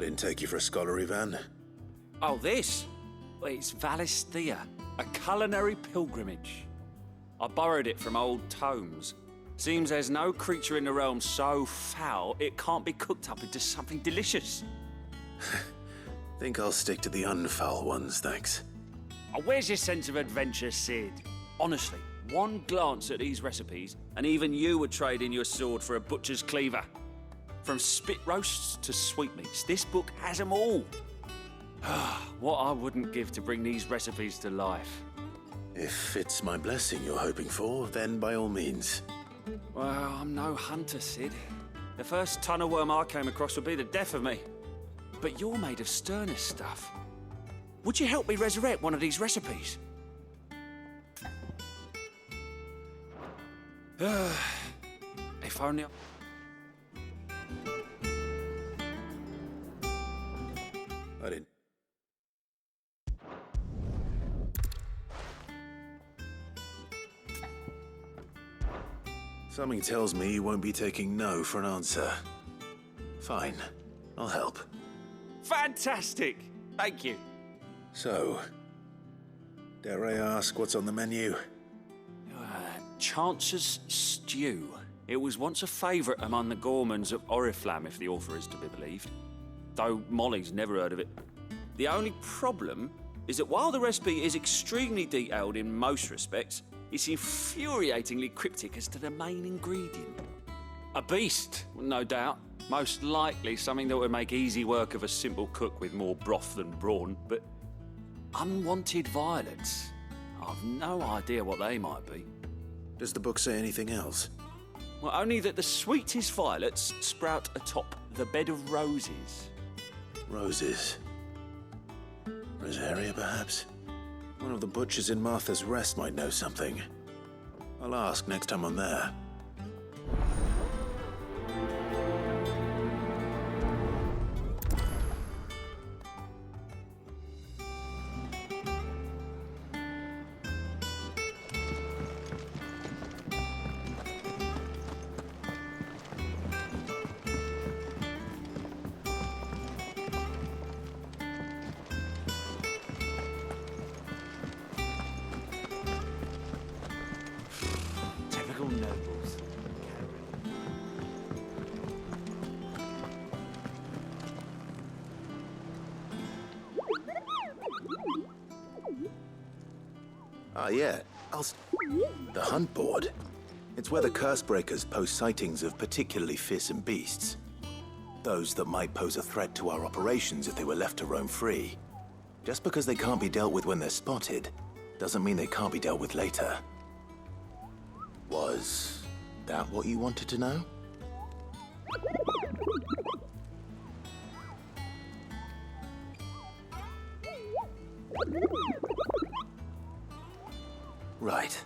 I didn't take you for a scholarly van. Oh, this? Well, it's Valisthea, a culinary pilgrimage. I borrowed it from old tomes. Seems there's no creature in the realm so foul it can't be cooked up into something delicious. Think I'll stick to the unfoul ones, thanks. Oh, where's your sense of adventure, Sid? Honestly, one glance at these recipes, and even you would trade in your sword for a butcher's cleaver. From spit roasts to sweetmeats, this book has them all. What I wouldn't give to bring these recipes to life. If it's my blessing you're hoping for, then by all means. Well, I'm no hunter, Sid. The first ton of worm I came across would be the death of me. But you're made of sterner stuff. Would you help me resurrect one of these recipes? If only... I didn't... Something tells me you won't be taking no for an answer. Fine, I'll help. Fantastic! Thank you. So, dare I ask what's on the menu? Chance's Stew. It was once a favourite among the gourmands of Oriflamme, if the author is to be believed. Though Molly's never heard of it. The only problem is that while the recipe is extremely detailed in most respects, it's infuriatingly cryptic as to the main ingredient. A beast, no doubt. Most likely something that would make easy work of a simple cook with more broth than brawn, but unwanted violets. I've no idea what they might be. Does the book say anything else? Well, only that the sweetest violets sprout atop the bed of roses. Roses. Rosaria, perhaps? One of the butchers in Martha's Rest might know something. I'll ask next time I'm there. Nobles. Ah, yeah. The hunt board. It's where the curse breakers post sightings of particularly fearsome beasts. Those that might pose a threat to our operations if they were left to roam free. Just because they can't be dealt with when they're spotted, doesn't mean they can't be dealt with later. Was that what you wanted to know? Right.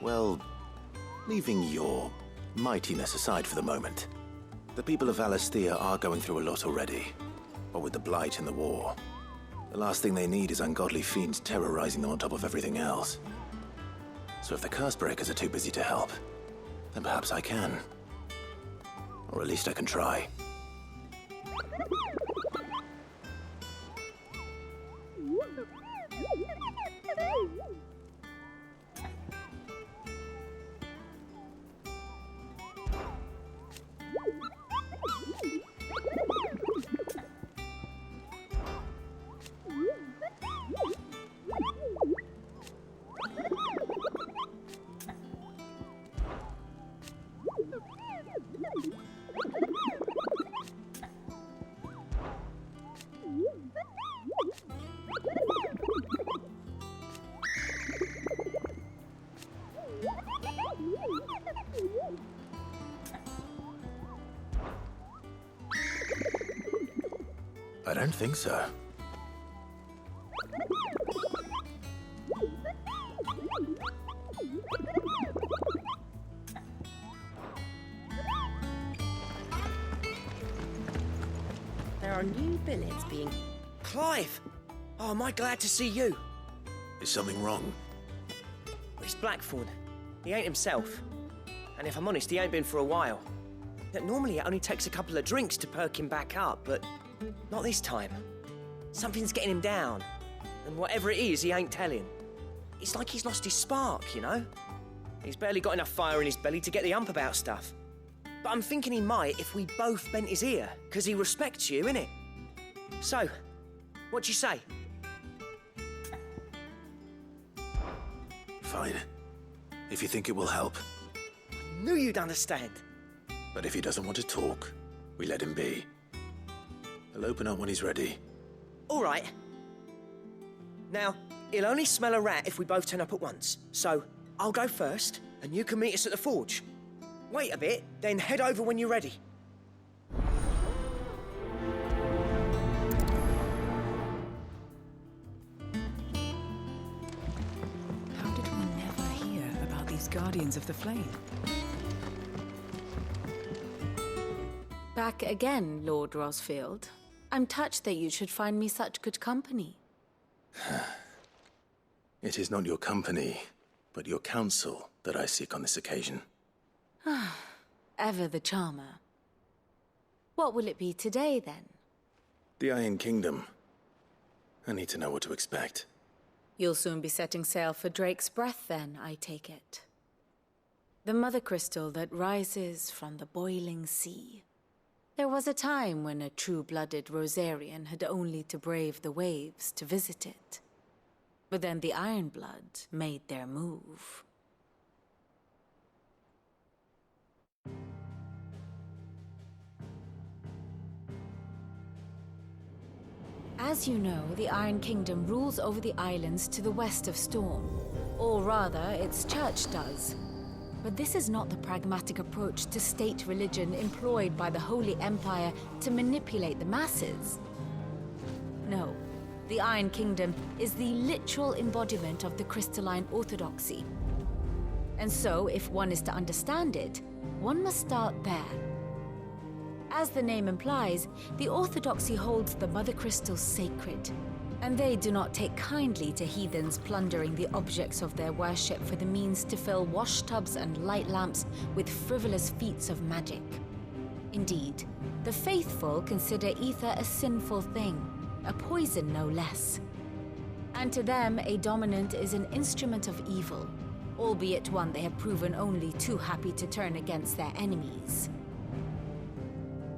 Well, leaving your mightiness aside for the moment, the people of Valisthea are going through a lot already. What with the Blight and the war. The last thing they need is ungodly fiends terrorizing them on top of everything else. So if the curse breakers are too busy to help, then perhaps I can. Or at least I can try. I don't think so. There are new billets being... Clive! Oh, am I glad to see you? Is something wrong? It's Blackthorn. He ain't himself. And if I'm honest, he ain't been for a while. Normally it only takes a couple of drinks to perk him back up, but Not this time. Something's getting him down. And whatever it is, he ain't telling. It's like he's lost his spark, you know? He's barely got enough fire in his belly to get the hump about stuff. But I'm thinking he might if we both bent his ear, because he respects you, innit? So, what do you say? Fine. If you think it will help. Knew you'd understand. But if he doesn't want to talk, we let him be. He'll open up when he's ready. All right. Now, he'll only smell a rat if we both turn up at once. So, I'll go first, and you can meet us at the forge. Wait a bit, then head over when you're ready. How did we never hear about these Guardians of the Flame? Back again, Lord Rosfield. I'm touched that you should find me such good company. It is not your company, but your counsel that I seek on this occasion. Ever the charmer. What will it be today, then? The Iron Kingdom. I need to know what to expect. You'll soon be setting sail for Drake's Breath, then, I take it. The mother crystal that rises from the boiling sea. There was a time when a true-blooded Rosarian had only to brave the waves to visit it. But then the Ironblood made their move. As you know, the Iron Kingdom rules over the islands to the west of Storm. Or rather, its church does. But this is not the pragmatic approach to state religion employed by the Holy Empire to manipulate the masses. No, the Iron Kingdom is the literal embodiment of the crystalline orthodoxy. And so, if one is to understand it, one must start there. As the name implies, the orthodoxy holds the mother crystals sacred, and they do not take kindly to heathens plundering the objects of their worship for the means to fill washtubs and light lamps with frivolous feats of magic. Indeed, the faithful consider ether a sinful thing, a poison no less. And to them, a dominant is an instrument of evil, albeit one they have proven only too happy to turn against their enemies.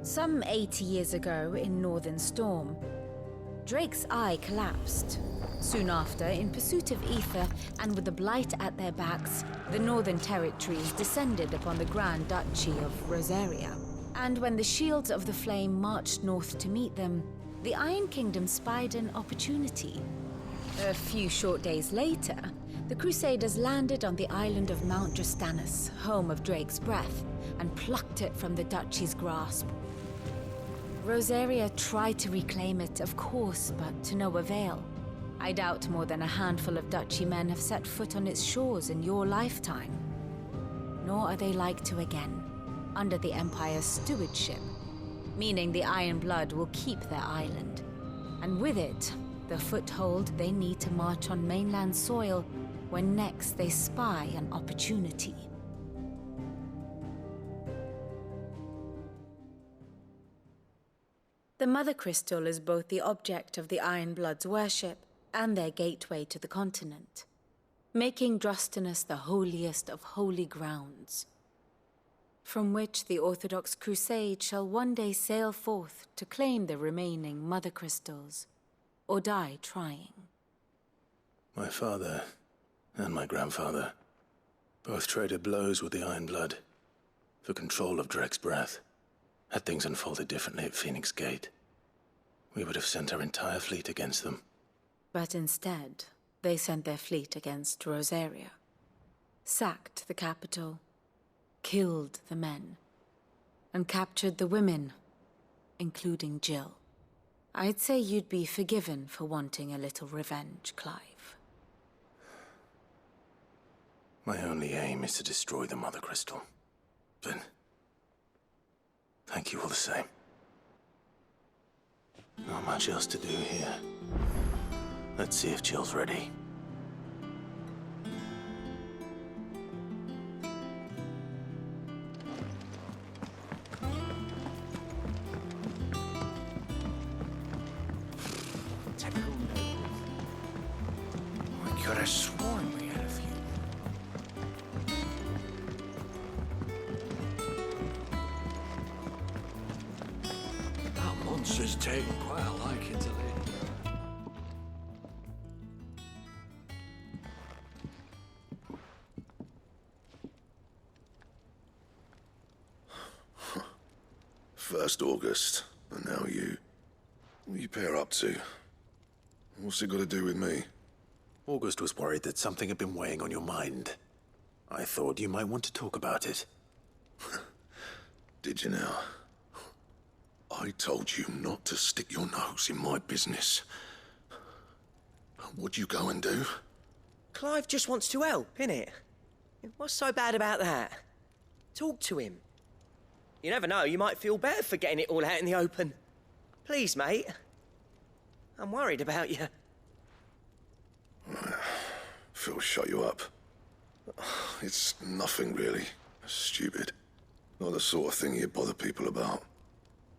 Some 80 years ago, in Northern Storm, Drake's eye collapsed. Soon after, in pursuit of ether and with the blight at their backs, the Northern Territories descended upon the Grand Duchy of Rosaria. And when the Shields of the Flame marched north to meet them, the Iron Kingdom spied an opportunity. A few short days later, the Crusaders landed on the island of Mount Justanus, home of Drake's Breath, and plucked it from the Duchy's grasp. Rosaria tried to reclaim it, of course, but to no avail. I doubt more than a handful of Duchy men have set foot on its shores in your lifetime. Nor are they like to again, under the Empire's stewardship, meaning the Iron Blood will keep their island, and with it, the foothold they need to march on mainland soil when next they spy an opportunity. The Mother Crystal is both the object of the Iron Blood's worship and their gateway to the continent, making Drostanus the holiest of holy grounds, from which the Orthodox Crusade shall one day sail forth to claim the remaining Mother Crystals, or die trying. My father and my grandfather both traded blows with the Iron Blood for control of Drake's Breath. Had things unfolded differently at Phoenix Gate, we would have sent our entire fleet against them. But instead, they sent their fleet against Rosaria, sacked the capital, killed the men, and captured the women, including Jill. I'd say you'd be forgiven for wanting a little revenge, Clive. My only aim is to destroy the Mother Crystal. But thank you all the same. Not much else to do here. Let's see if Jill's ready. monster's taken quite a liking to Lady. First August, and now you. What are you pair up to? What's it got to do with me? August was worried that something had been weighing on your mind. I thought you might want to talk about it. Did you now? I told you not to stick your nose in my business. What'd you go and do? Clive just wants to help, innit? What's so bad about that? Talk to him. You never know, you might feel better for getting it all out in the open. Please, mate. I'm worried about you. Phil shut you up. It's nothing really. Stupid. Not the sort of thing you bother people about.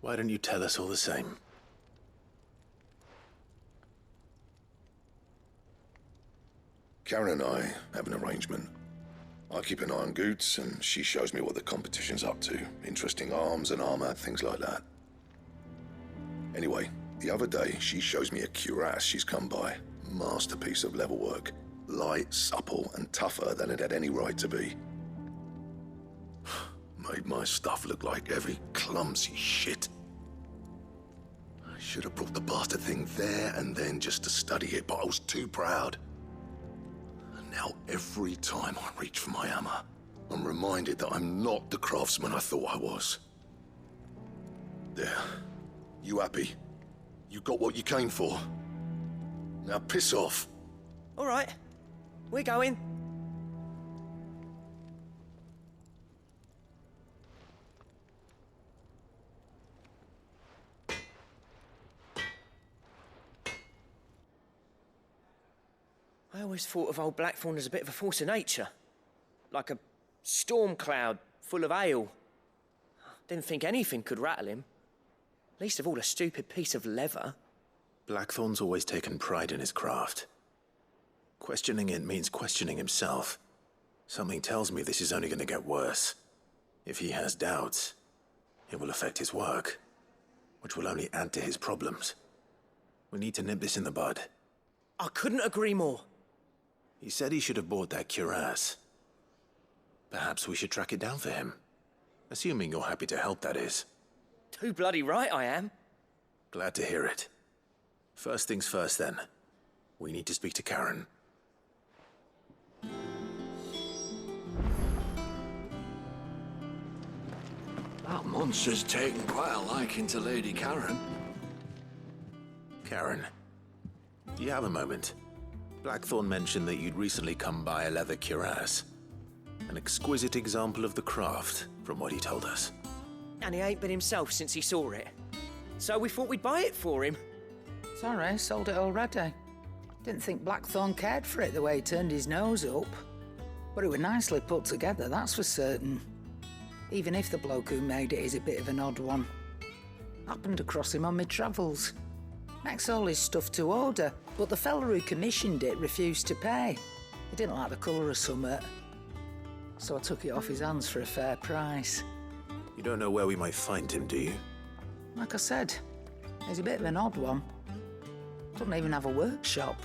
Why don't you tell us all the same? Karen and I have an arrangement. I keep an eye on Goots, and she shows me what the competition's up to. Interesting arms and armor, things like that. Anyway, the other day, she shows me a cuirass she's come by. Masterpiece of level work. Light, supple, and tougher than it had any right to be. Made my stuff look like heavy, clumsy shit. I should have brought the bastard thing there and then just to study it, but I was too proud. And now every time I reach for my hammer, I'm reminded that I'm not the craftsman I thought I was. There. You happy? You got what you came for? Now piss off. All right, we're going. I always thought of old Blackthorn as a bit of a force of nature. Like a storm cloud full of ale. Didn't think anything could rattle him. Least of all a stupid piece of leather. Blackthorn's always taken pride in his craft. Questioning it means questioning himself. Something tells me this is only going to get worse. If he has doubts, it will affect his work, which will only add to his problems. We need to nip this in the bud. I couldn't agree more. He said he should have bought that cuirass. Perhaps we should track it down for him. Assuming you're happy to help, that is. Too bloody right I am. Glad to hear it. First things first, then. We need to speak to Karen. That monster's taken quite a liking to Lady Karen. Karen, do you have a moment? Blackthorn mentioned that you'd recently come by a leather cuirass. An exquisite example of the craft, from what he told us. And he ain't been himself since he saw it. So we thought we'd buy it for him. Sorry, sold it already. Didn't think Blackthorn cared for it the way he turned his nose up. But it was nicely put together, that's for certain. Even if the bloke who made it is a bit of an odd one. Happened across him on my travels. Makes all his stuff to order, but the fella who commissioned it refused to pay. He didn't like the colour of summit. So I took it off his hands for a fair price. You don't know where we might find him, do you? Like I said, he's a bit of an odd one. Doesn't even have a workshop.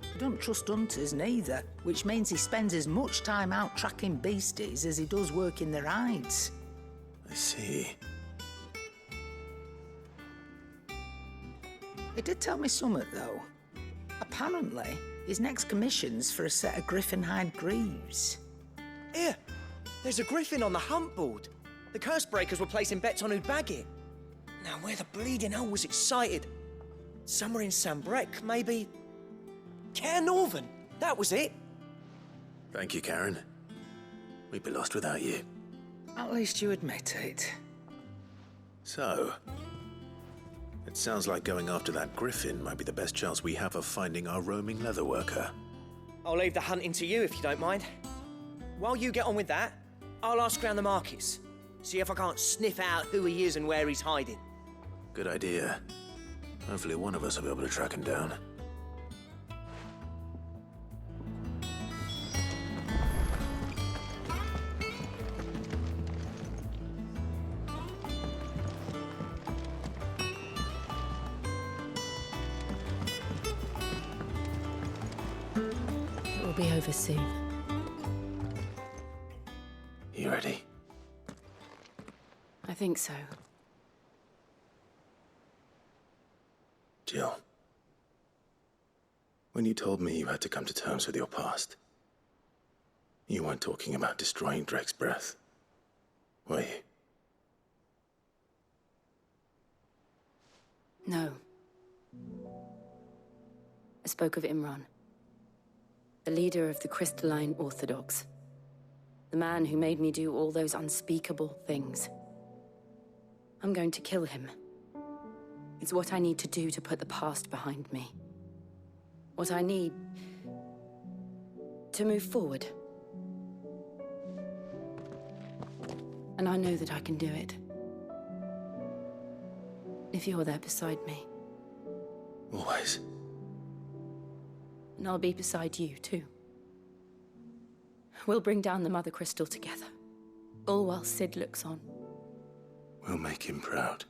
He don't trust hunters neither, which means he spends as much time out tracking beasties as he does working their hides. I see. He did tell me something, though. Apparently, his next commission's for a set of griffin hide greaves. Here, there's a griffin on the hunt board. The curse breakers were placing bets on who'd bag it. Now, where the bleeding hell was it sighted? Somewhere in Sanbreque, maybe... Caer Norvent, that was it. Thank you, Karen. We'd be lost without you. At least you admit it. So, it sounds like going after that griffin might be the best chance we have of finding our roaming leather worker. I'll leave the hunting to you if you don't mind. While you get on with that, I'll ask round the markets. See if I can't sniff out who he is and where he's hiding. Good idea. Hopefully one of us will be able to track him down. be over soon. You ready? I think so. Jill. When you told me you had to come to terms with your past, you weren't talking about destroying Drake's breath, were you? No. I spoke of Imran, the leader of the Crystalline Orthodox. The man who made me do all those unspeakable things. I'm going to kill him. It's what I need to do to put the past behind me. What I need to move forward. And I know that I can do it. If you're there beside me. Always. And I'll be beside you, too. We'll bring down the Mother Crystal together. All while Sid looks on. We'll make him proud.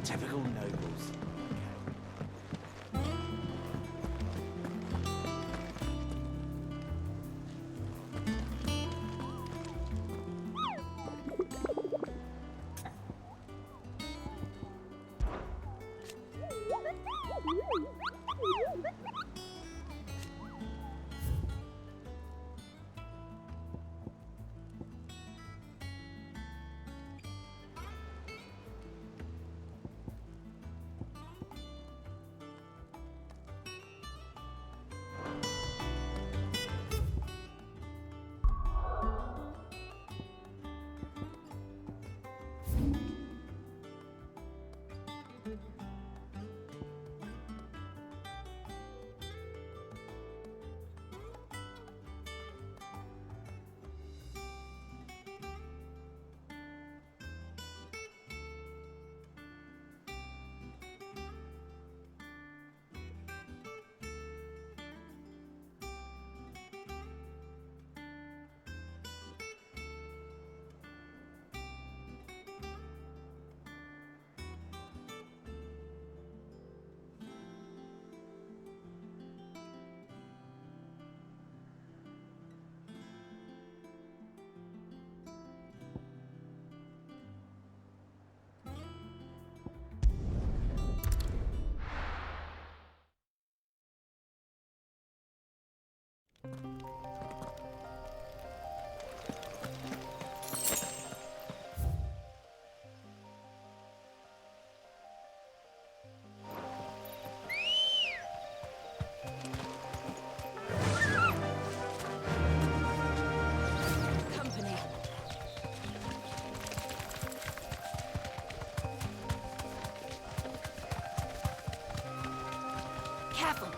Typical nobles. Careful!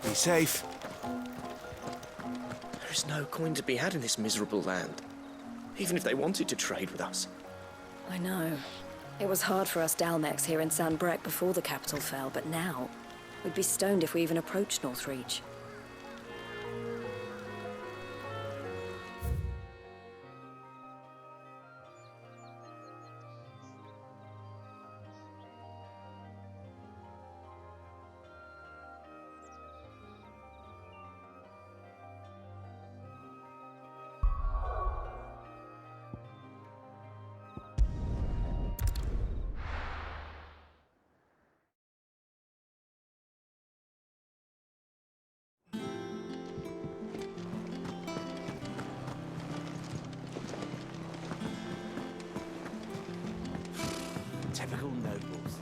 Be safe. There is no coin to be had in this miserable land. Even if they wanted to trade with us. I know. It was hard for us Dalmex here in Sanbreque before the capital fell, but now we'd be stoned if we even approached Northreach. Typical nobles.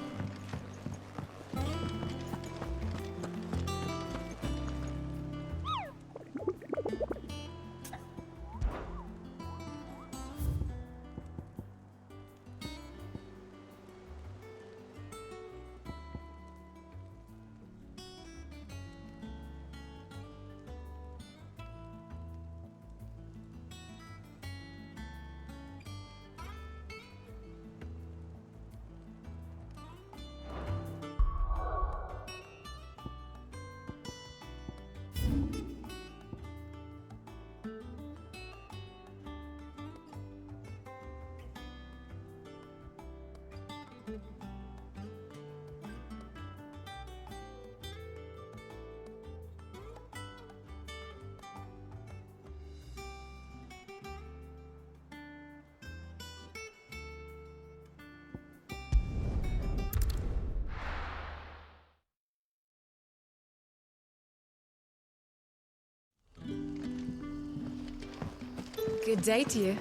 Good day to you.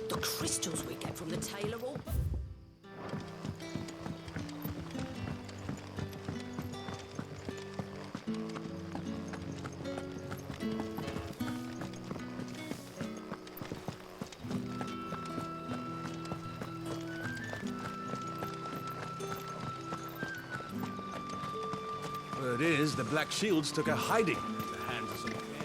The crystals we get from the tailor all... Word is, the Black Shields took a hiding at the hands of some Caer.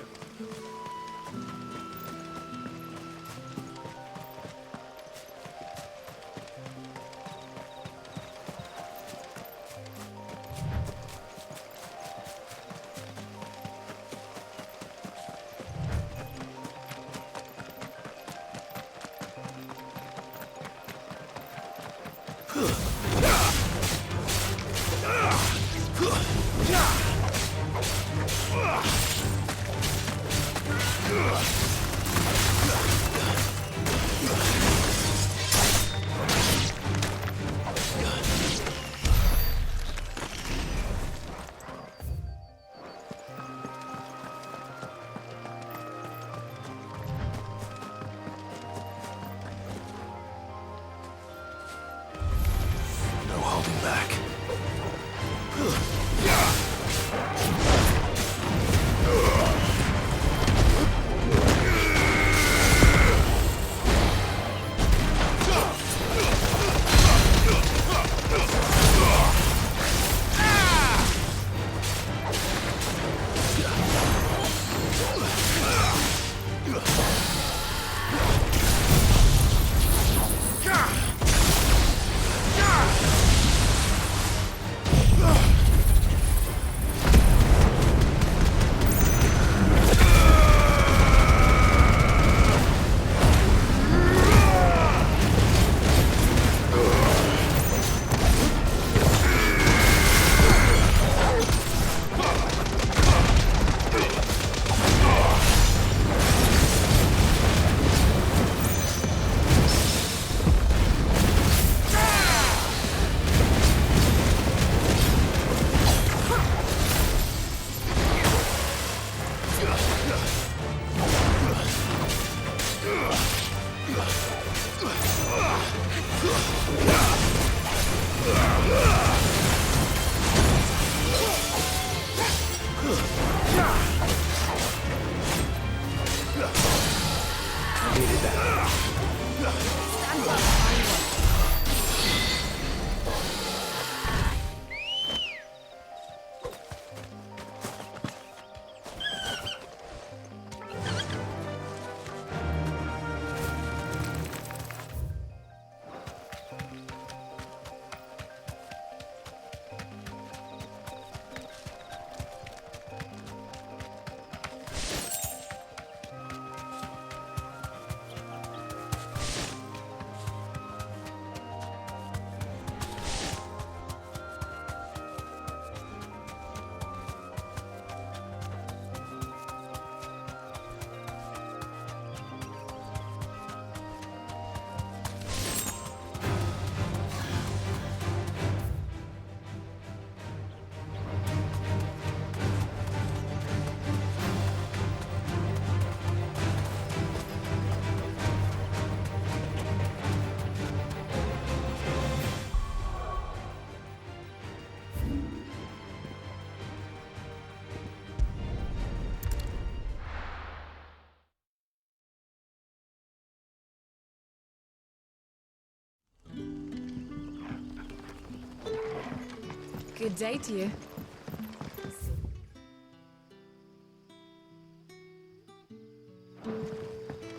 Good day to you.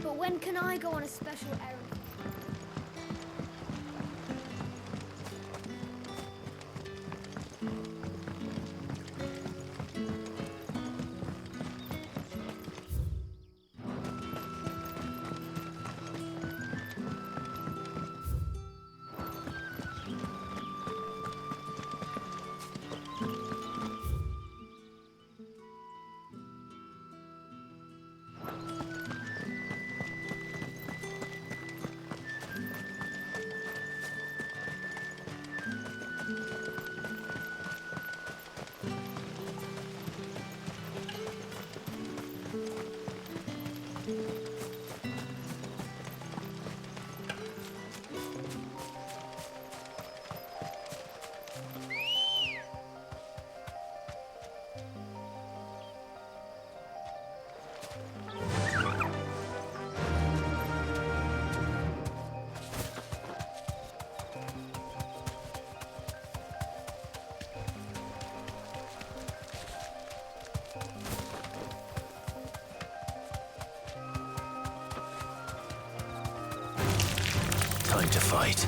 But when can I go on a special errand? Time to fight.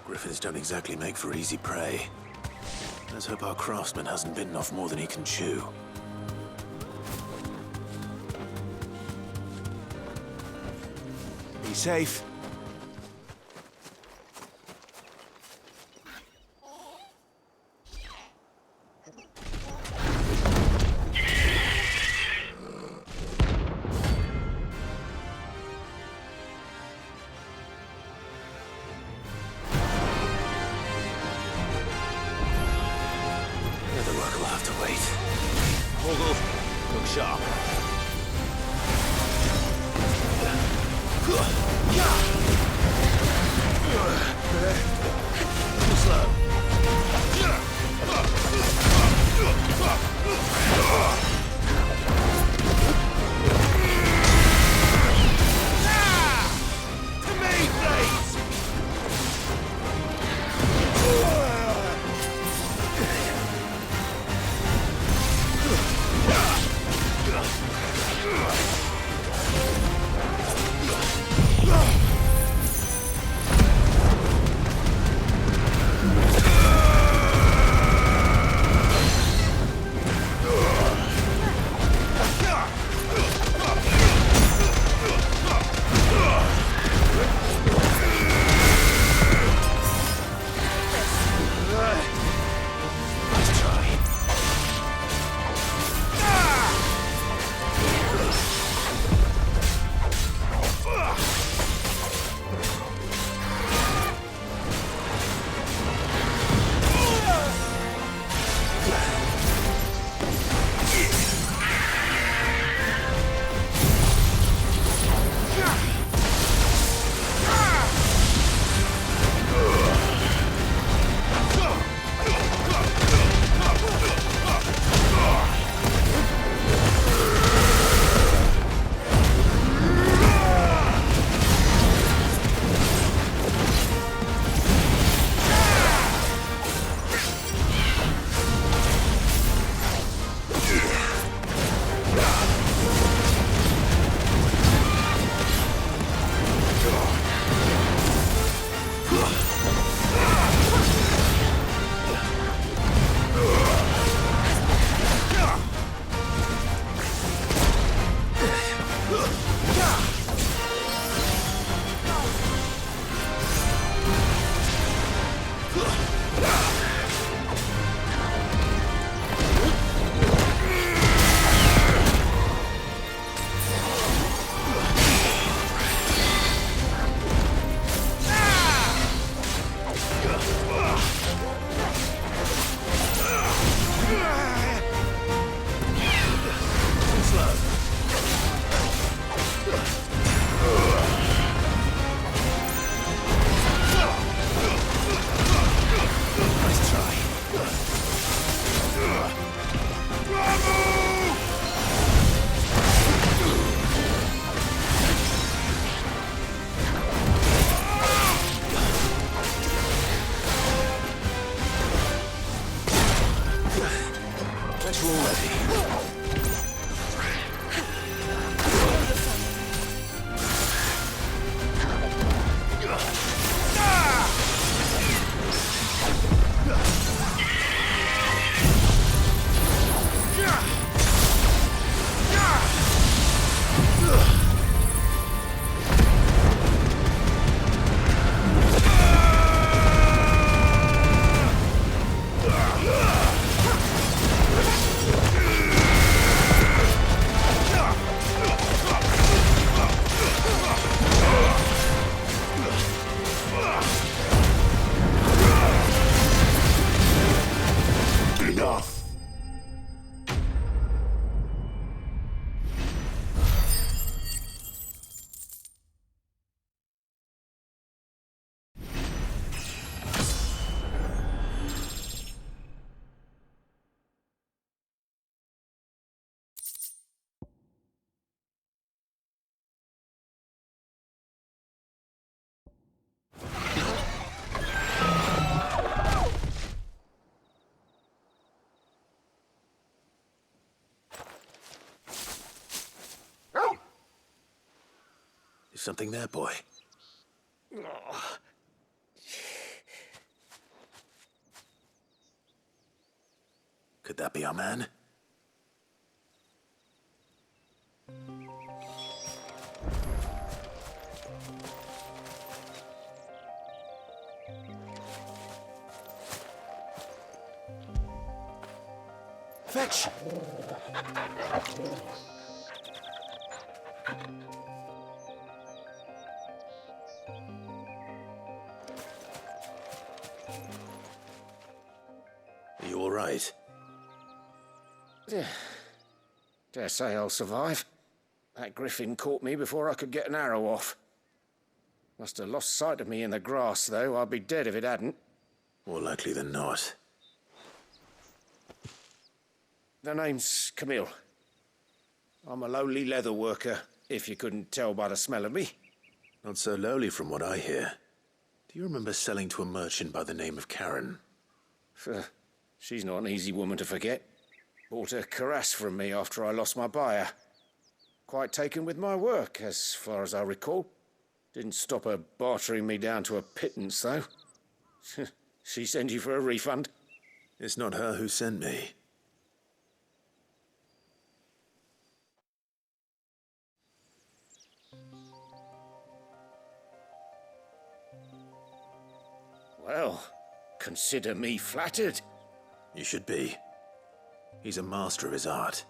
Griffins don't exactly make for easy prey. Let's hope our craftsman hasn't bitten off more than he can chew. Be safe. Something there, boy? Could that be our man? Fetch! Are you all right? Dare say I'll survive. That griffin caught me before I could get an arrow off. Must have lost sight of me in the grass, though. I'd be dead if it hadn't. More likely than not. The name's Camille. I'm a lowly leather worker, if you couldn't tell by the smell of me. Not so lowly from what I hear. Do you remember selling to a merchant by the name of Karen? She's not an easy woman to forget. Bought a cuirass from me after I lost my buyer. Quite taken with my work, as far as I recall. Didn't stop her bartering me down to a pittance, though. She send you for a refund? It's not her who sent me. Well, consider me flattered. You should be. He's a master of his art,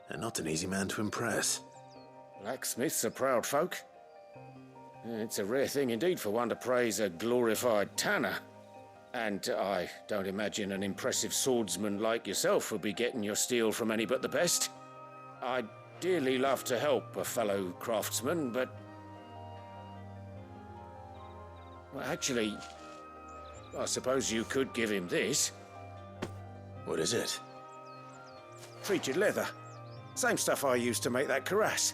and not an easy man to impress. Blacksmiths are proud folk. It's a rare thing indeed for one to praise a glorified tanner. And I don't imagine an impressive swordsman like yourself will be getting your steel from any but the best. I'd dearly love to help a fellow craftsman, but... Well, actually, I suppose you could give him this. What is it? Treated leather. Same stuff I used to make that cuirass.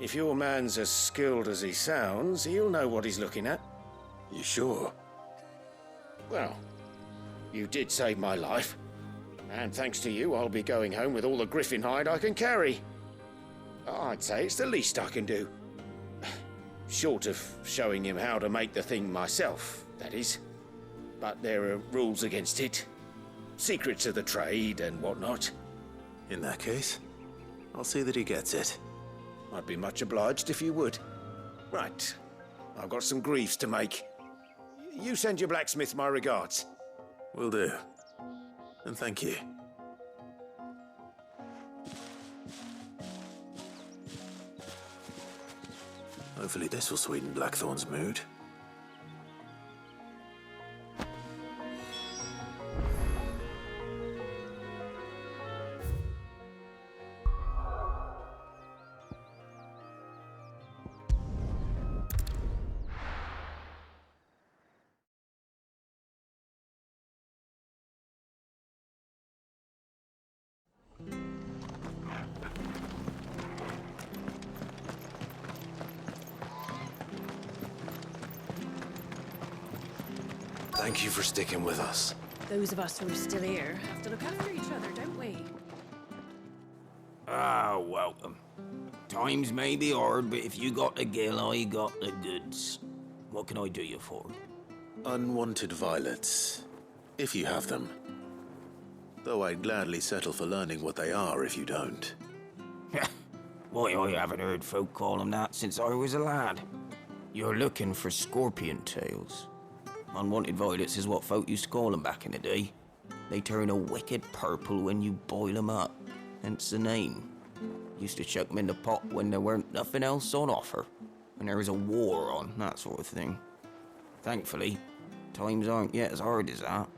If your man's as skilled as he sounds, he'll know what he's looking at. You sure? Well, you did save my life. And thanks to you, I'll be going home with all the griffin hide I can carry. I'd say it's the least I can do. Short of showing him how to make the thing myself, that is. But there are rules against it. Secrets of the trade and whatnot. In that case, I'll see that he gets it. I'd be much obliged if you would. Right. I've got some greaves to make. You send your blacksmith my regards. Will do. And thank you. Hopefully this will sweeten Blackthorn's mood. Thank you for sticking with us. Those of us who are still here have to look after each other, don't we? Ah, welcome. Times may be hard, but if you got the gill, I got the goods. What can I do you for? Unwanted violets, if you have them. Though I'd gladly settle for learning what they are if you don't. Why, I haven't heard folk call them that since I was a lad. You're looking for scorpion tails. Unwanted violets is what folk used to call them back in the day. They turn a wicked purple when you boil them up, hence the name. Used to chuck them in the pot when there weren't nothing else on offer, when there was a war on, that sort of thing. Thankfully, times aren't yet as hard as that.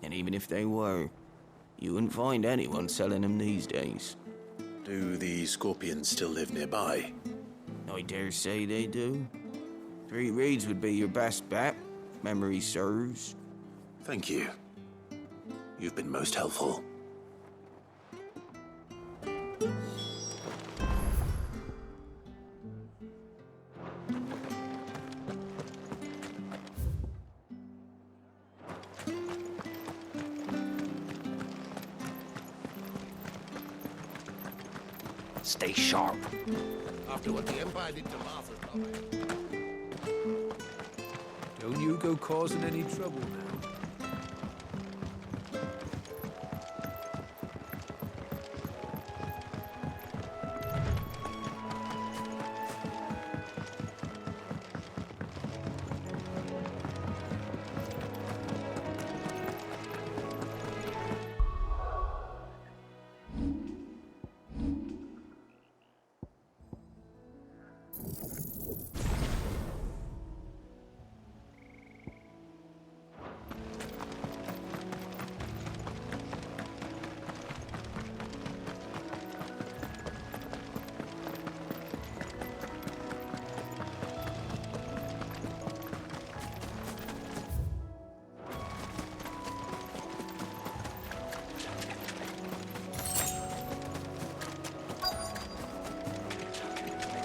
And even if they were, you wouldn't find anyone selling them these days. Do the scorpions still live nearby? I dare say they do. 3 reeds would be your best bet. Memory serves. Thank you. You've been most helpful. Stay sharp. After what the Empire did to Martha's Don't you go causing any trouble now.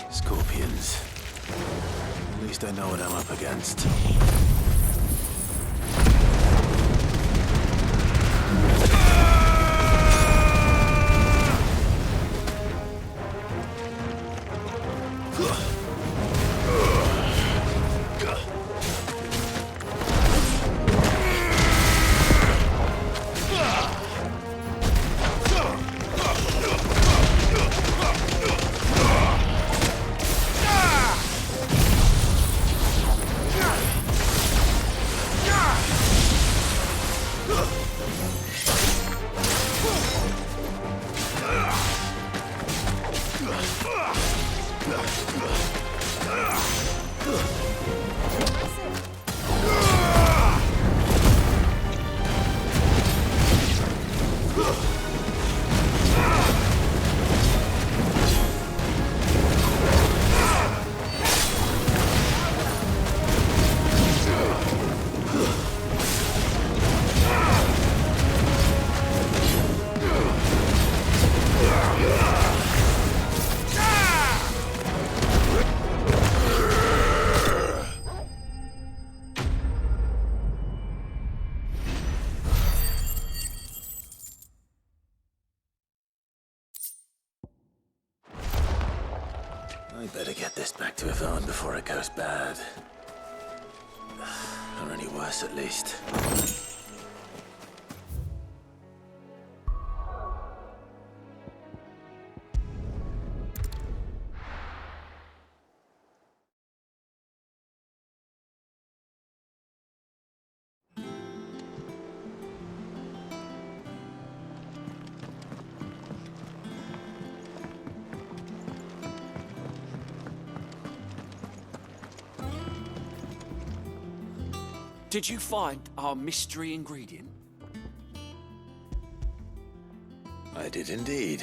Scorpions. At least I know what I'm up against. I better get this back to Yvonne before it goes bad. Or any worse, at least. Did you find our mystery ingredient? I did indeed.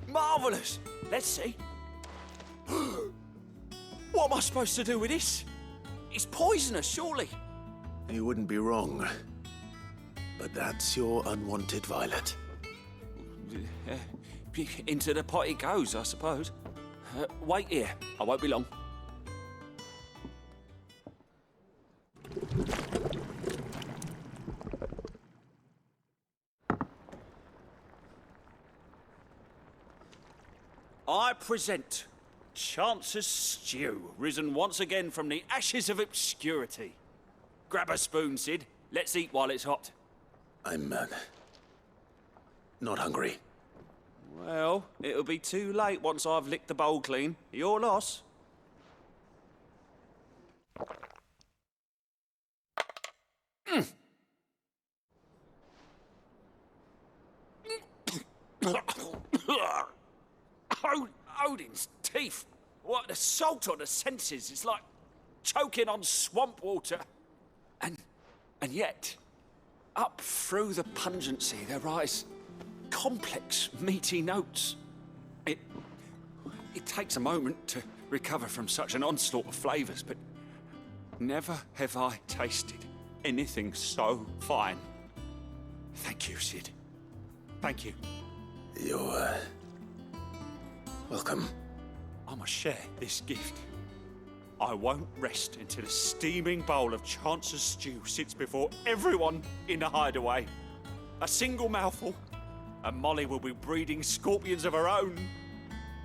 Marvellous! Let's see. What am I supposed to do with this? It's poisonous, surely. You wouldn't be wrong. But that's your unwanted violet. Into the pot it goes, I suppose. Wait here. I won't be long. I present Chance's Stew, risen once again from the ashes of obscurity. Grab a spoon, Sid. Let's eat while it's hot. I'm, not hungry. Well, it'll be too late once I've licked the bowl clean. Your loss. Odin's teeth. What, the salt on the senses. It's like choking on swamp water. And yet, up through the pungency, there rise complex, meaty notes. It takes a moment to recover from such an onslaught of flavours, but never have I tasted anything so fine. Thank you, Sid. Thank you. You're, welcome. I must share this gift. I won't rest until a steaming bowl of Chance's Stew sits before everyone in the hideaway. A single mouthful, and Molly will be breeding scorpions of her own.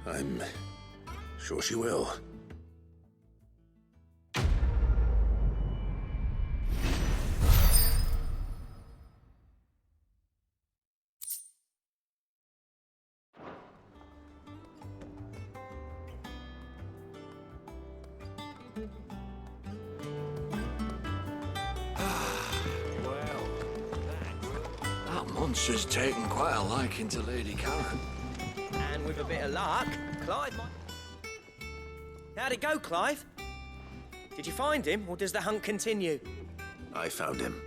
I'm sure she will. That monster's taken quite a liking to Lady Karen. And with a bit of luck, Clive might... How'd it go, Clive? Did you find him, or does the hunt continue? I found him.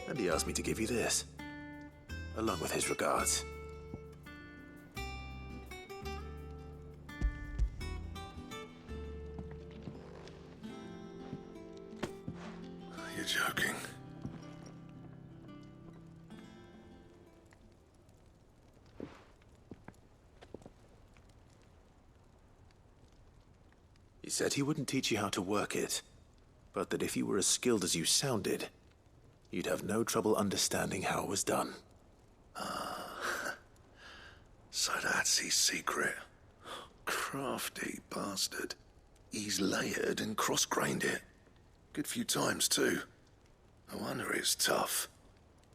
And he asked me to give you this, along with his regards. You're joking. He said he wouldn't teach you how to work it, but that if you were as skilled as you sounded, you'd have no trouble understanding how it was done. So that's his secret. Crafty bastard. He's layered and cross-grained it. Good few times, too. No wonder it's tough.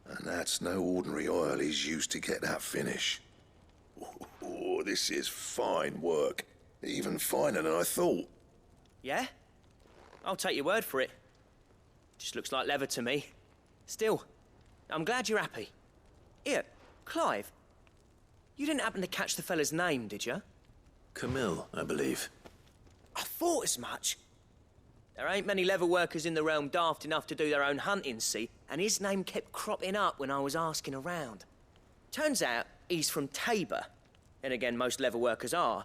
And that's no ordinary oil he's used to get that finish. Oh, this is fine work. Even finer than I thought. Yeah? I'll take your word for it. Just looks like leather to me. Still, I'm glad you're happy. Here, Clive. You didn't happen to catch the fella's name, did you? Camille, I believe. I thought as much. There ain't many leather workers in the realm daft enough to do their own hunting, see? And his name kept cropping up when I was asking around. Turns out he's from Tabor. And again, most leather workers are.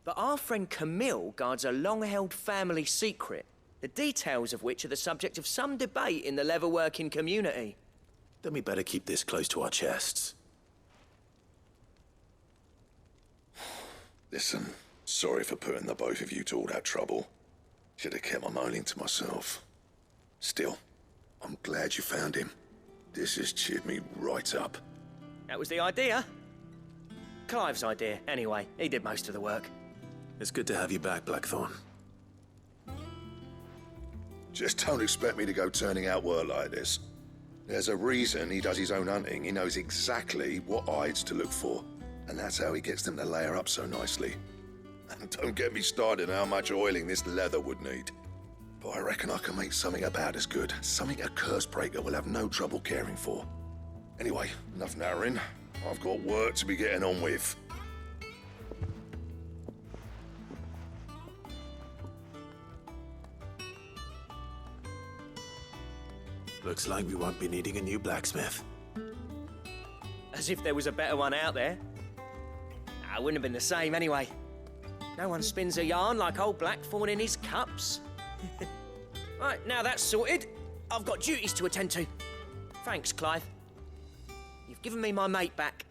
But our friend Camille guards a long-held family secret, the details of which are the subject of some debate in the leather-working community. Then we better keep this close to our chests. Listen, sorry for putting the both of you to all that trouble. Should have kept my moaning to myself. Still, I'm glad you found him. This has cheered me right up. That was the idea. Clive's idea, anyway. He did most of the work. It's good to have you back, Blackthorn. Just don't expect me to go turning out work like this. There's a reason he does his own hunting. He knows exactly what hides to look for. And that's how he gets them to layer up so nicely. And don't get me started on how much oiling this leather would need. But I reckon I can make something about as good. Something a curse breaker will have no trouble caring for. Anyway, enough narrowing. I've got work to be getting on with. Looks like we won't be needing a new blacksmith. As if there was a better one out there. It wouldn't have been the same anyway. No one spins a yarn like old Blackthorn in his cups. Right, now that's sorted, I've got duties to attend to. Thanks, Clive. You've given me my mate back.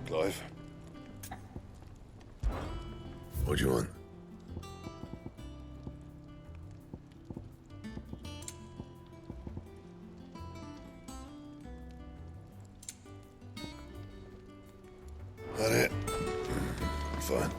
Clive? What do you want? That it? Fine.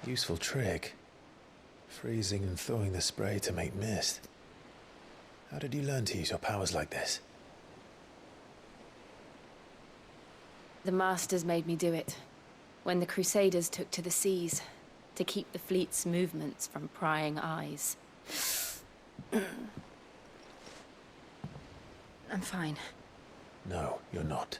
Useful trick. Freezing and thawing the spray to make mist. How did you learn to use your powers like this? The Masters made me do it. When the Crusaders took to the seas, to keep the fleet's movements from prying eyes. I'm fine. No, you're not.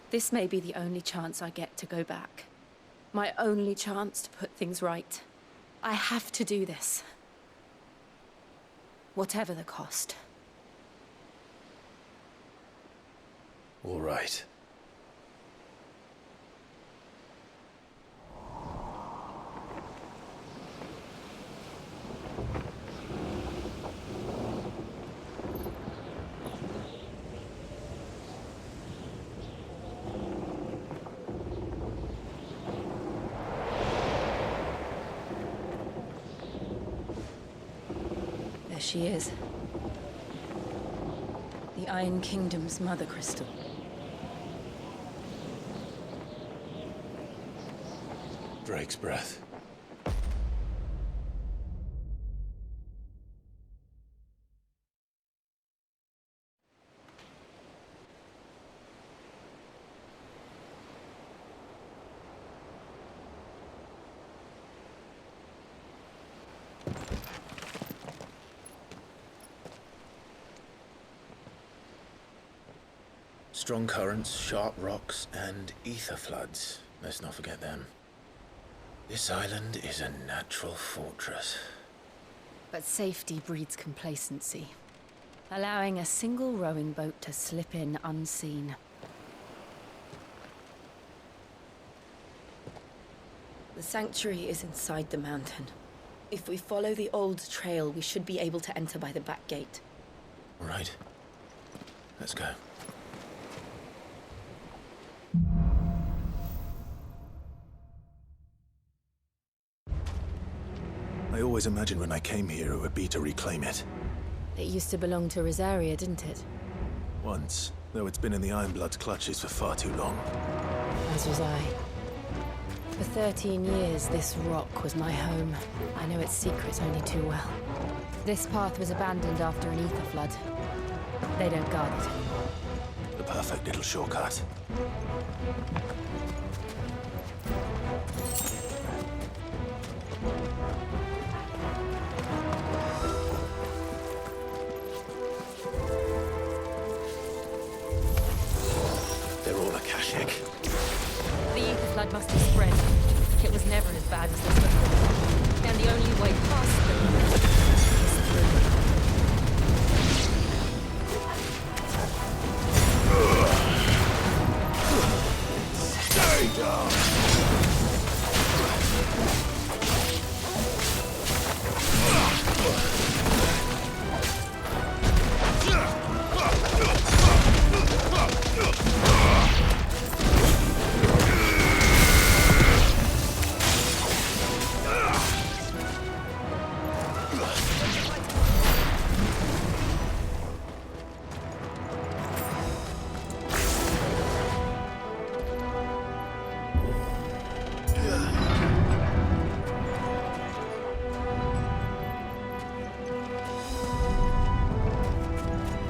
This may be the only chance I get to go back. My only chance to put things right. I have to do this. Whatever the cost. All right. There she is. The Iron Kingdom's mother crystal. Drake's breath. Strong currents, sharp rocks, and ether floods. Let's not forget them. This island is a natural fortress. But safety breeds complacency. Allowing a single rowing boat to slip in unseen. The sanctuary is inside the mountain. If we follow the old trail, we should be able to enter by the back gate. All right. Let's go. I always imagined when I came here it would be to reclaim it. It used to belong to Rosaria, didn't it? Once, though it's been in the Ironblood's clutches for far too long. As was I. For 13 years, this rock was my home. I know its secrets only too well. This path was abandoned after an ether flood. They don't guard it anymore. The perfect little shortcut. They're all Akashic. The ether flood must have spread. It was never as bad as this before. And the only way past them is through. Stay down!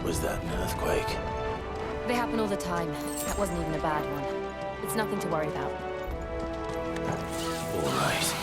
Was that an earthquake? They happen all the time. That wasn't even a bad one. It's nothing to worry about. All right.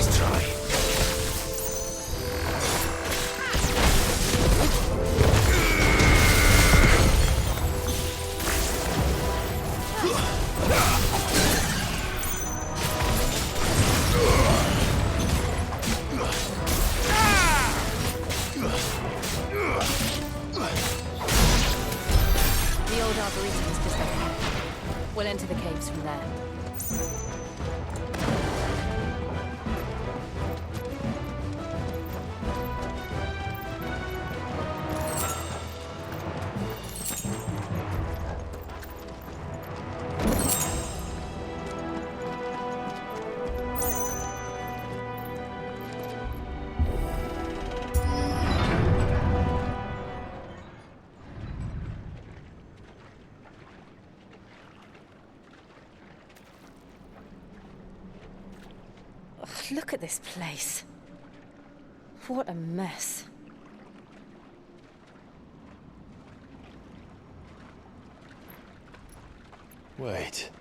Nice try. The old arboretum is just ahead. We'll enter the caves from there. Look at this place. What a mess. Wait.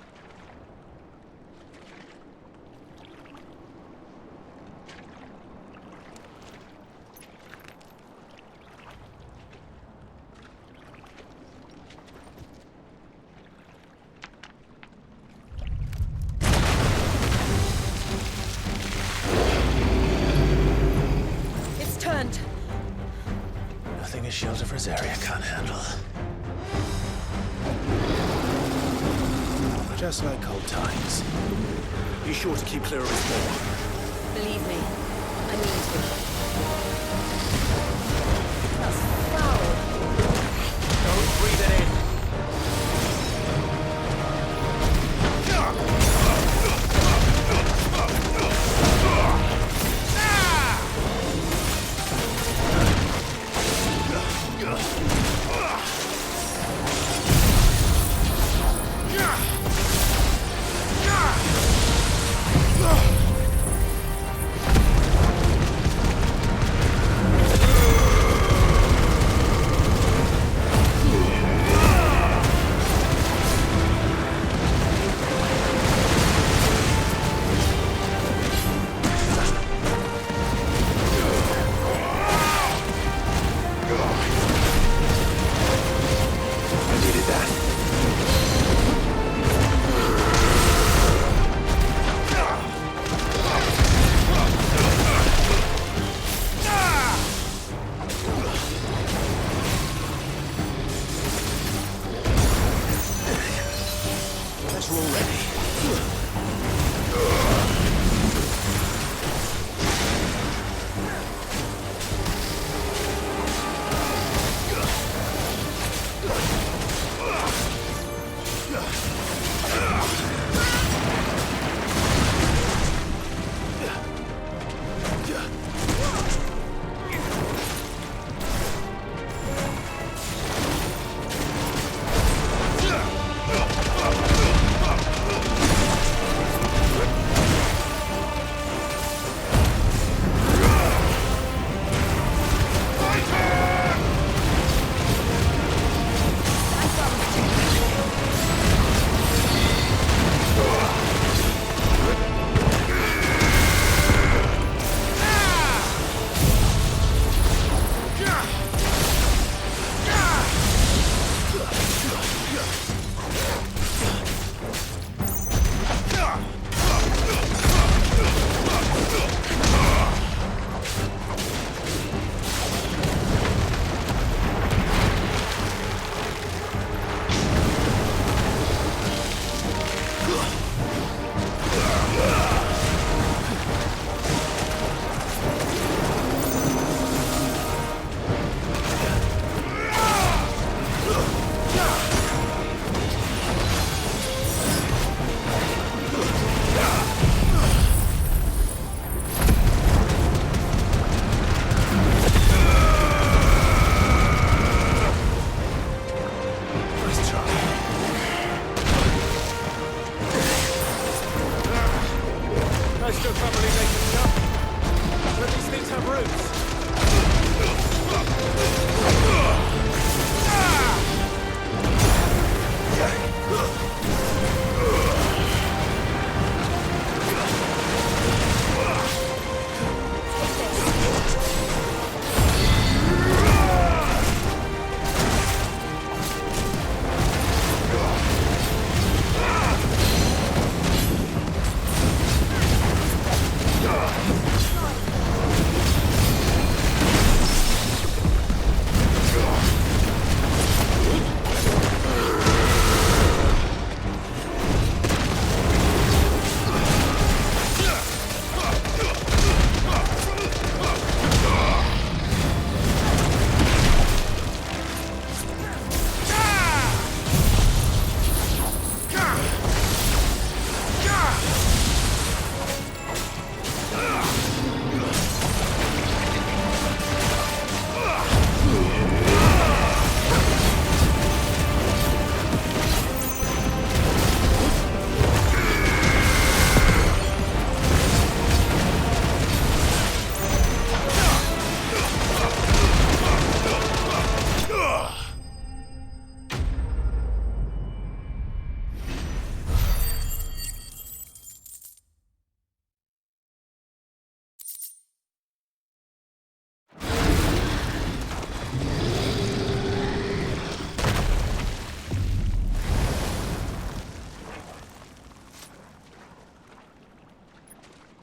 It's turned. Nothing a shelter for his area can't handle. Just like old times. Be sure to keep clear of his wall. Believe me, I mean to. That's foul. Don't breathe it in.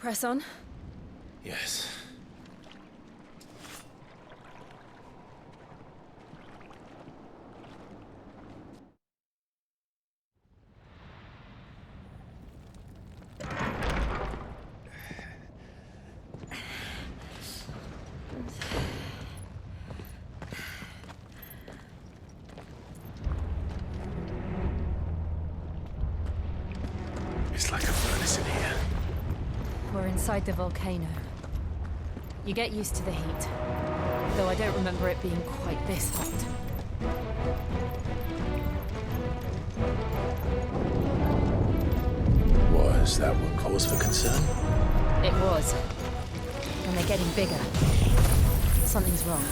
Press on. Yes. It's like a furnace in here. We're inside the volcano. You get used to the heat, though I don't remember it being quite this hot. Was that what cause for concern? It was. And they're getting bigger. Something's wrong.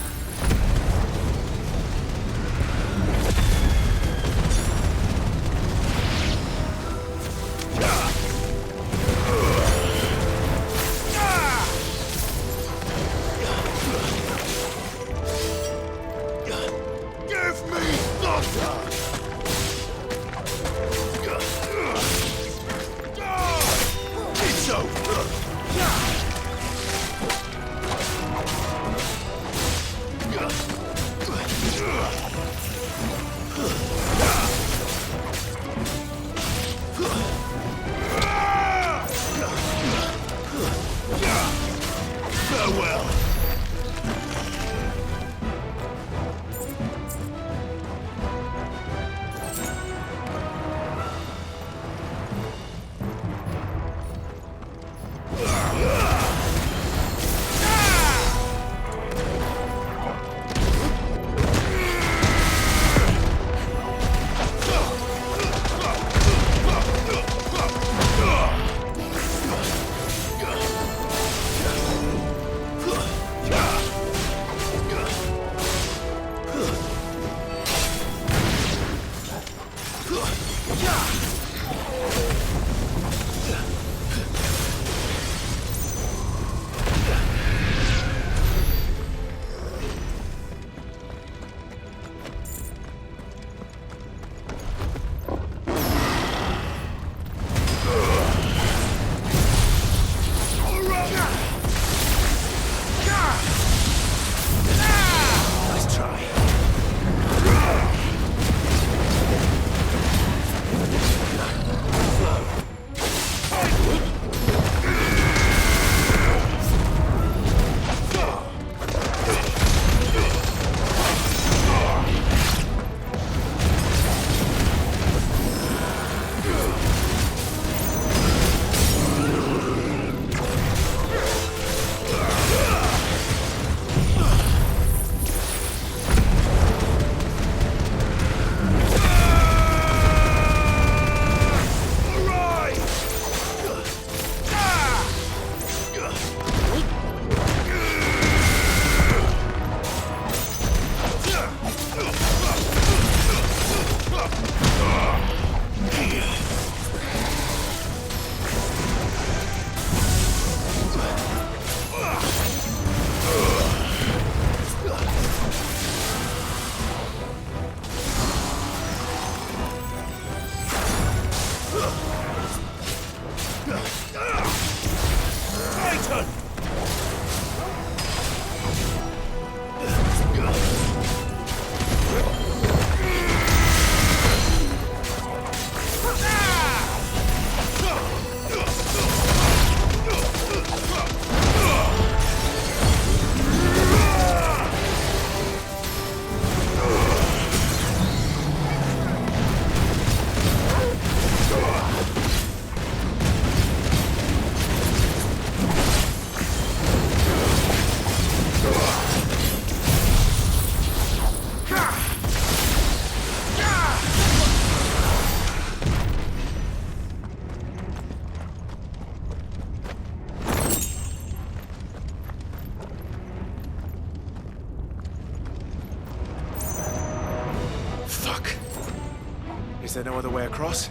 Is there no other way across?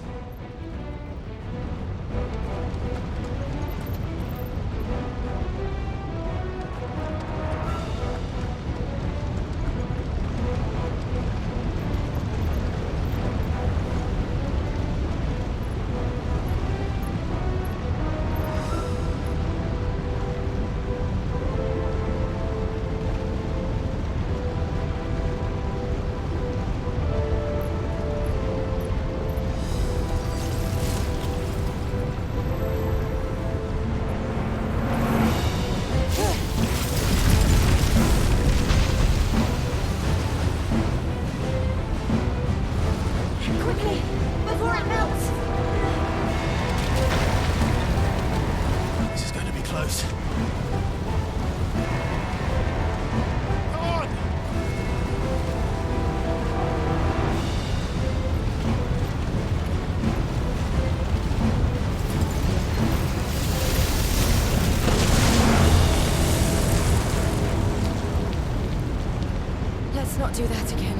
not do that again.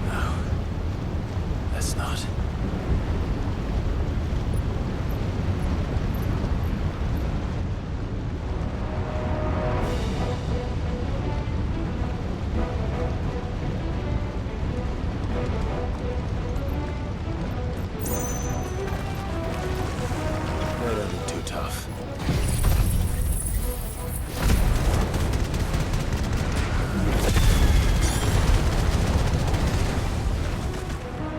No. Let's not. That ain't too tough.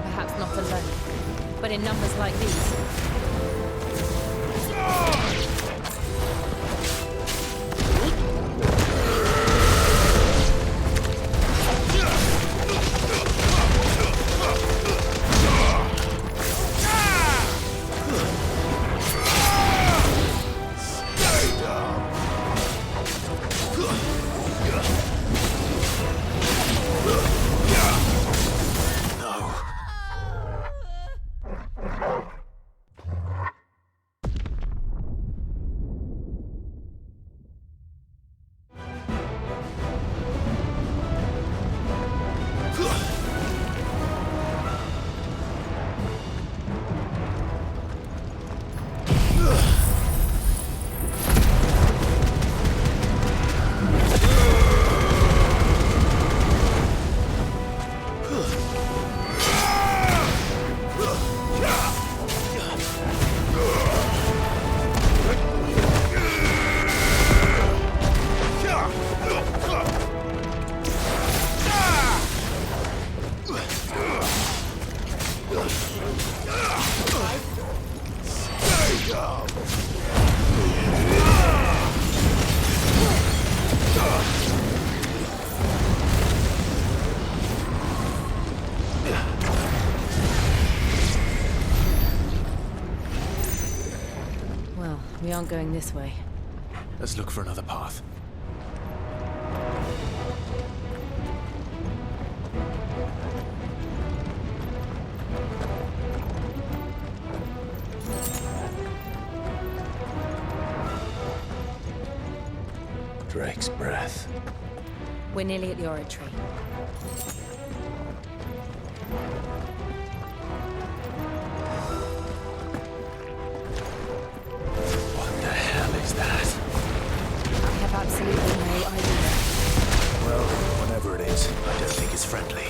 Perhaps not alone, but in numbers like these. Well, we aren't going this way. Let's look for another path. Drake's breath. We're nearly at the oratory. What the hell is that? I have absolutely no idea. Well, whatever it is, I don't think it's friendly.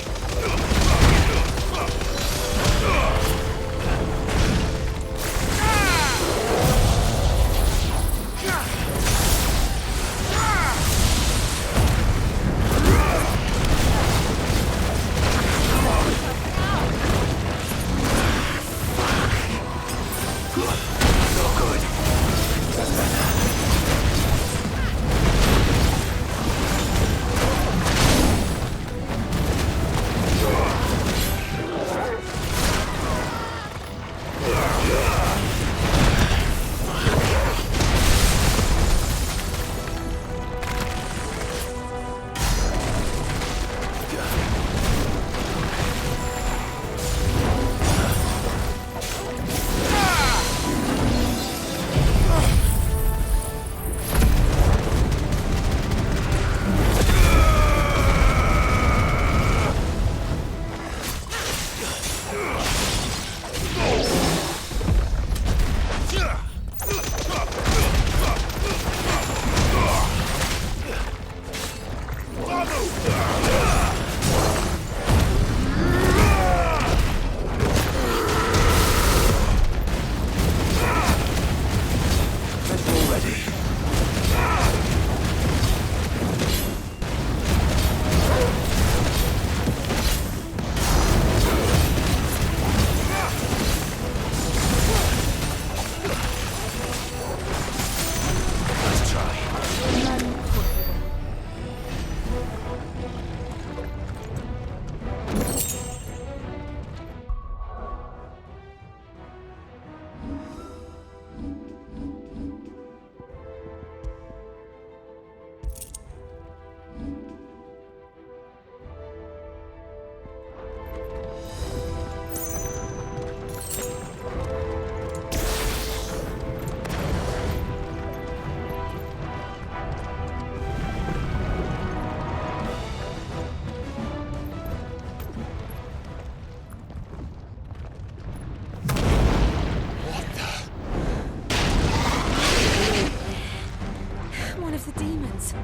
demons.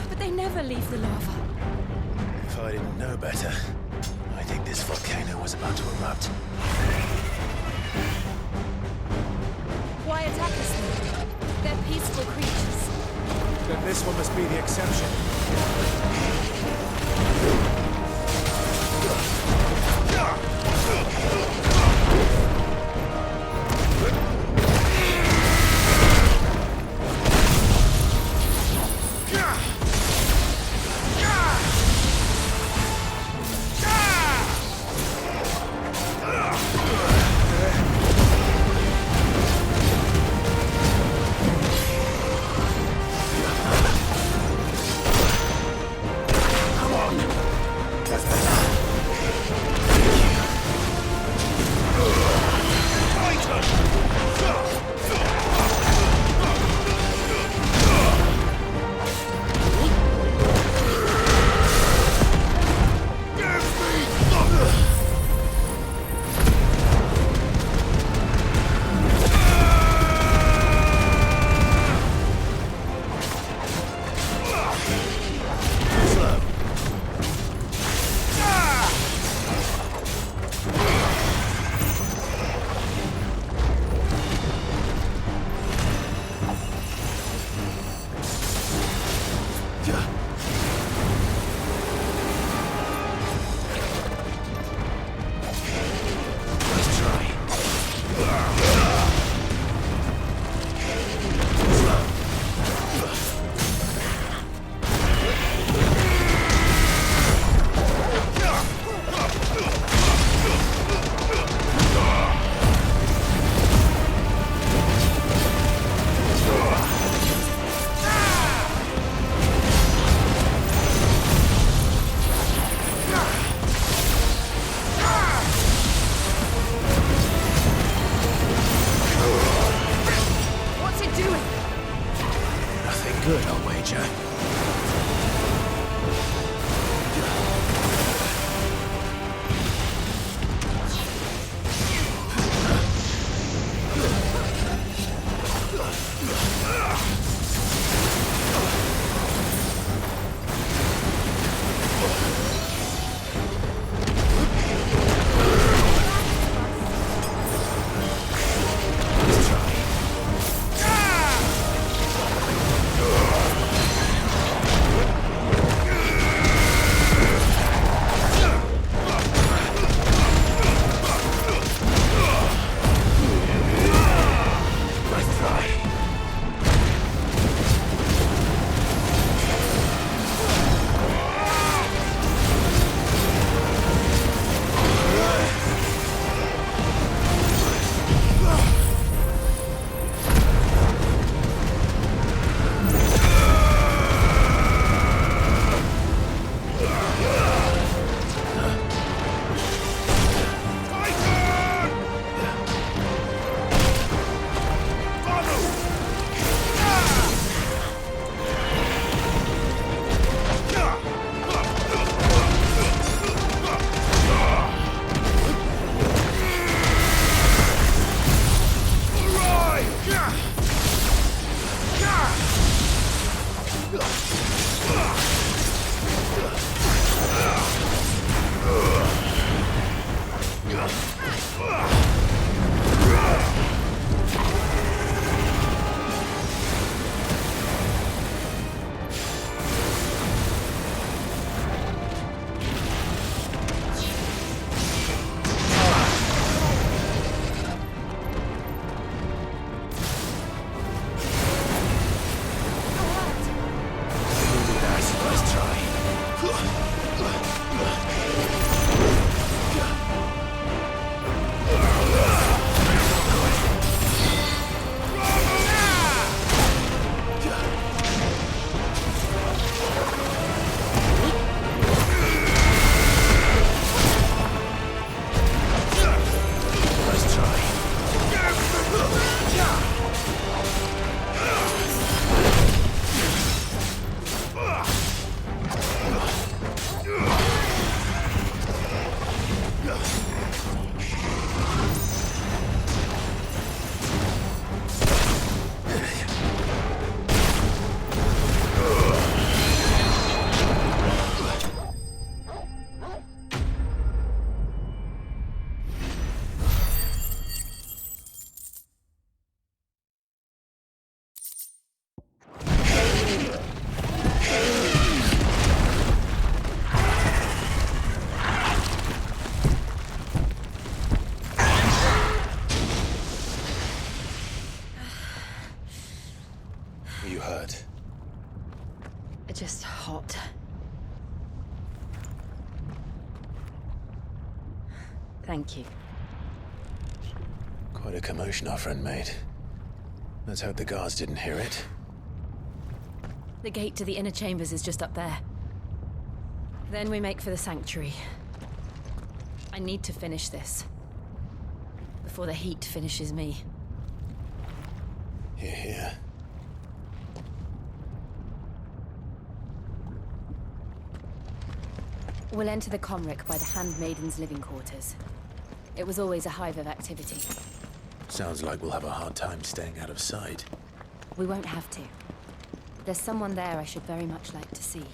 But they never leave the lava. If I didn't know better, I think this volcano was about to erupt. Why attack us then? They're peaceful creatures. Then this one must be the exception. Good, I'll wager. just hot. Thank you. Quite a commotion our friend made. Let's hope the guards didn't hear it. The gate to the inner chambers is just up there. Then we make for the sanctuary. I need to finish this. Before the heat finishes me. Hear, hear. We'll enter the Comric by the Handmaiden's living quarters. It was always a hive of activity. Sounds like we'll have a hard time staying out of sight. We won't have to. There's someone there I should very much like to see.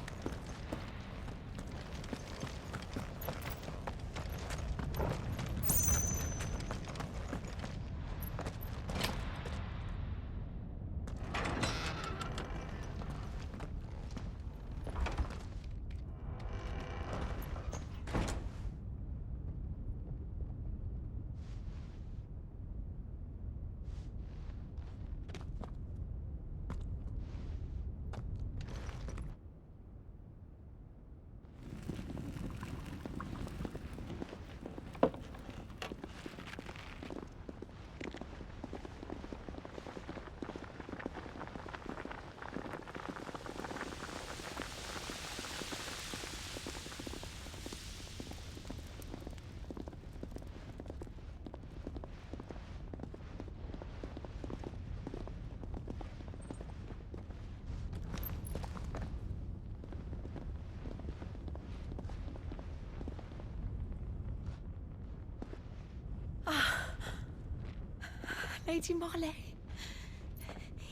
Lady Marley.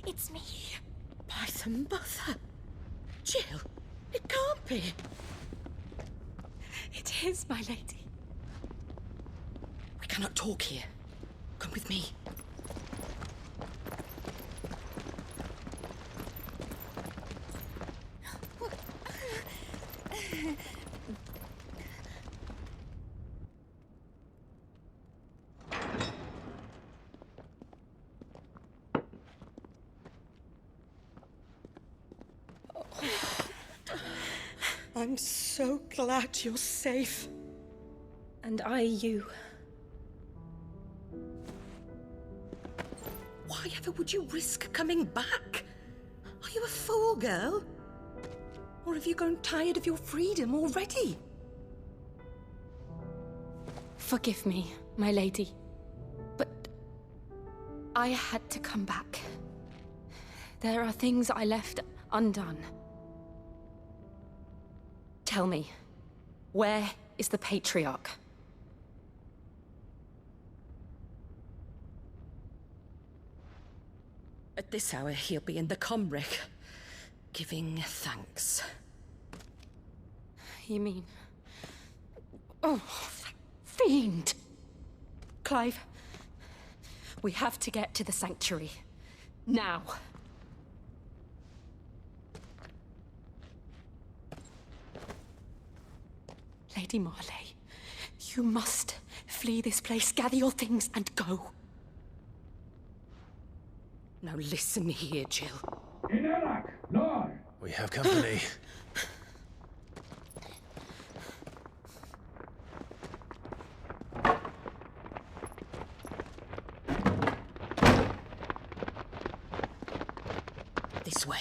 It's me. By some mother. Jill, it can't be. It is, my lady. We cannot talk here. Come with me. I'm so glad you're safe. And I you. Why ever would you risk coming back? Are you a fool, girl? Or have you grown tired of your freedom already? Forgive me, my lady. But I had to come back. There are things I left undone. Tell me, where is the Patriarch? At this hour, he'll be in the Comric, giving thanks. You mean... Oh, that fiend! Clive, we have to get to the sanctuary. Now. Lady Marley, you must flee this place, gather your things, and go. Now listen here, Jill. We have company. This way.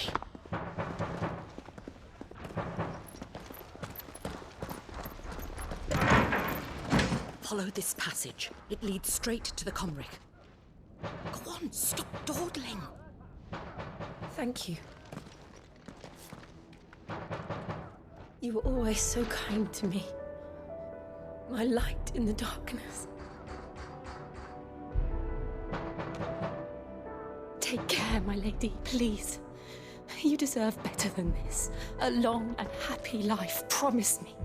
Follow this passage. It leads straight to the Comric. Go on, stop dawdling. Thank you. You were always so kind to me. My light in the darkness. Take care, my lady, please. You deserve better than this. A long and happy life, promise me.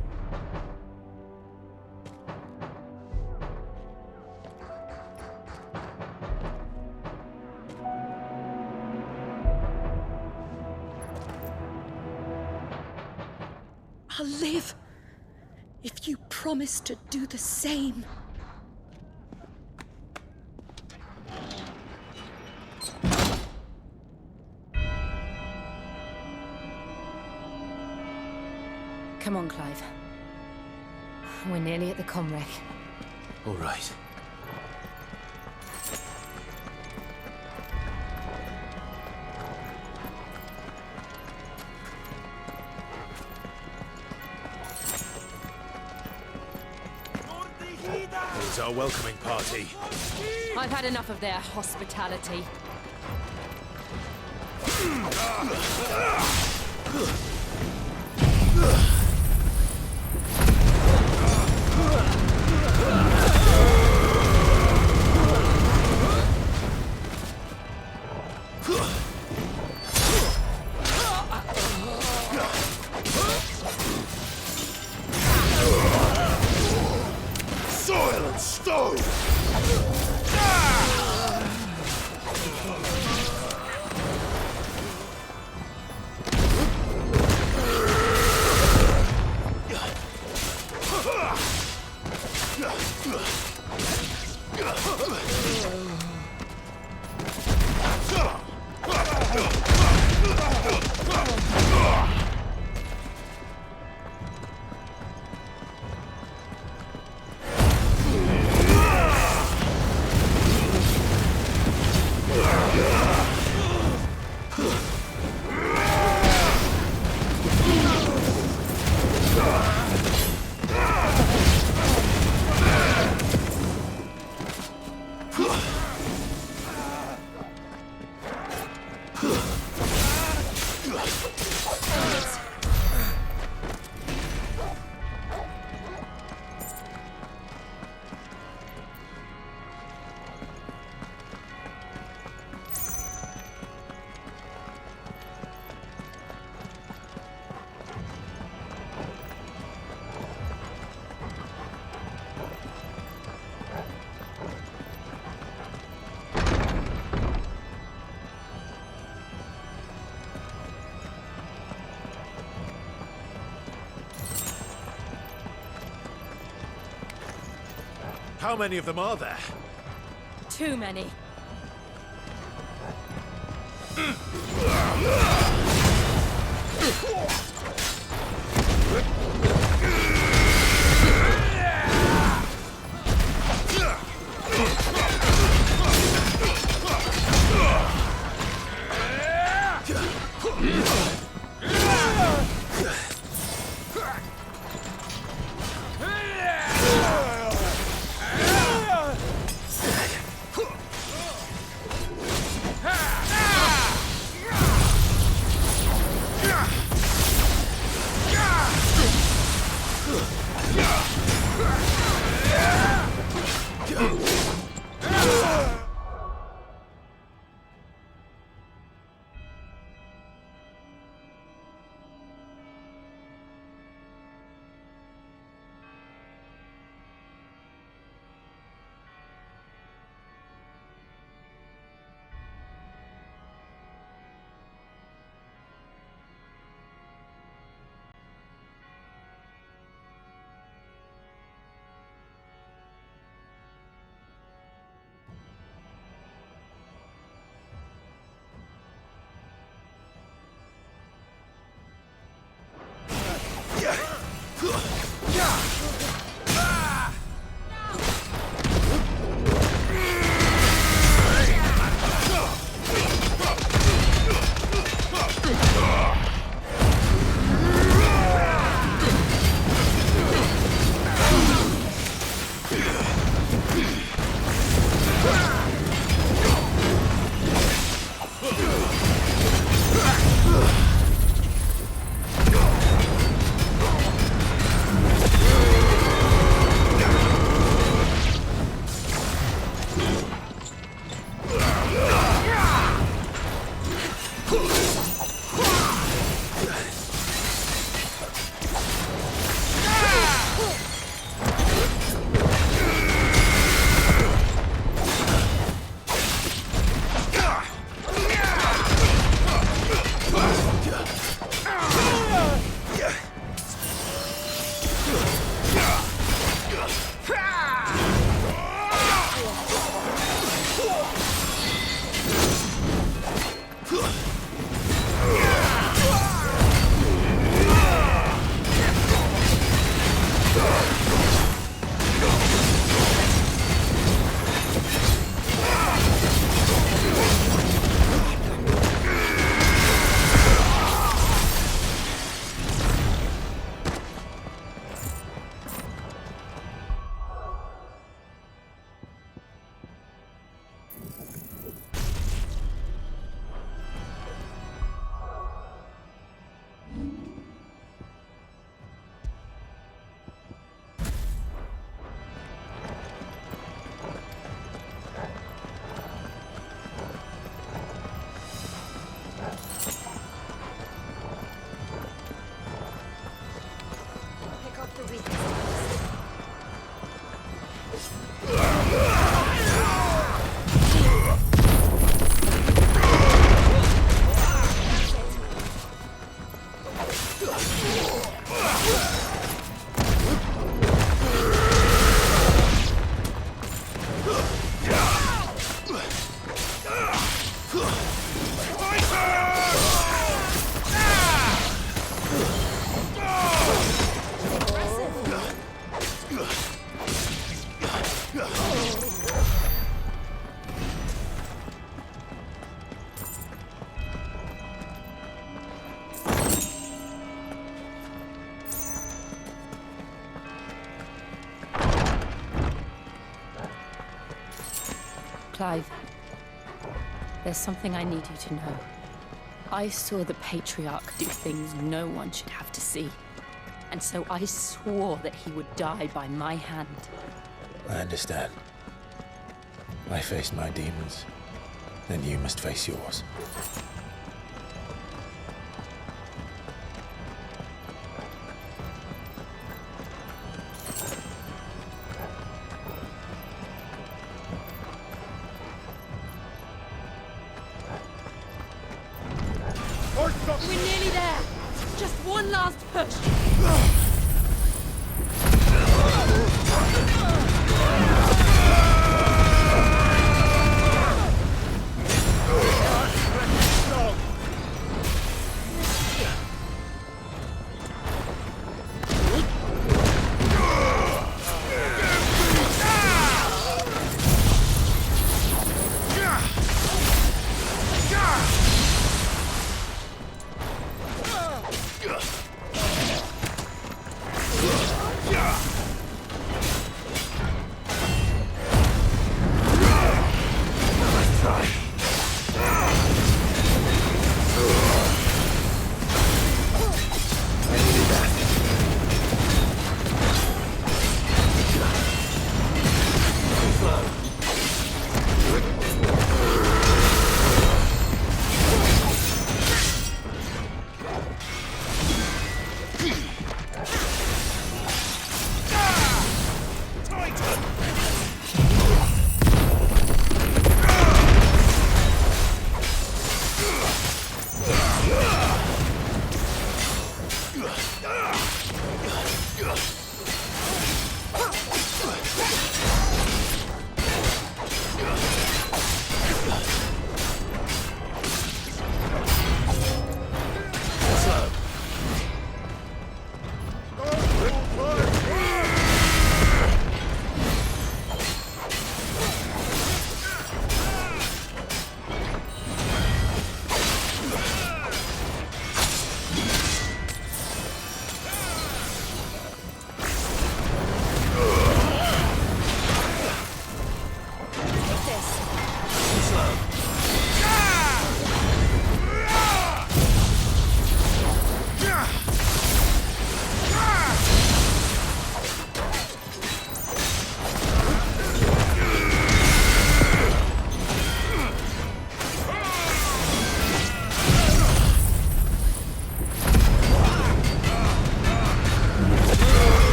I'll live if you promise to do the same. Come on, Clive. We're nearly at the comwreck. All right. Here's our welcoming party. I've had enough of their hospitality. Soil and stone! How many of them are there? Too many. Clive, there's something I need you to know. I saw the Patriarch do things no one should have to see. And so I swore that he would die by my hand. I understand. I faced my demons. Then you must face yours. We're nearly there. Just one last push.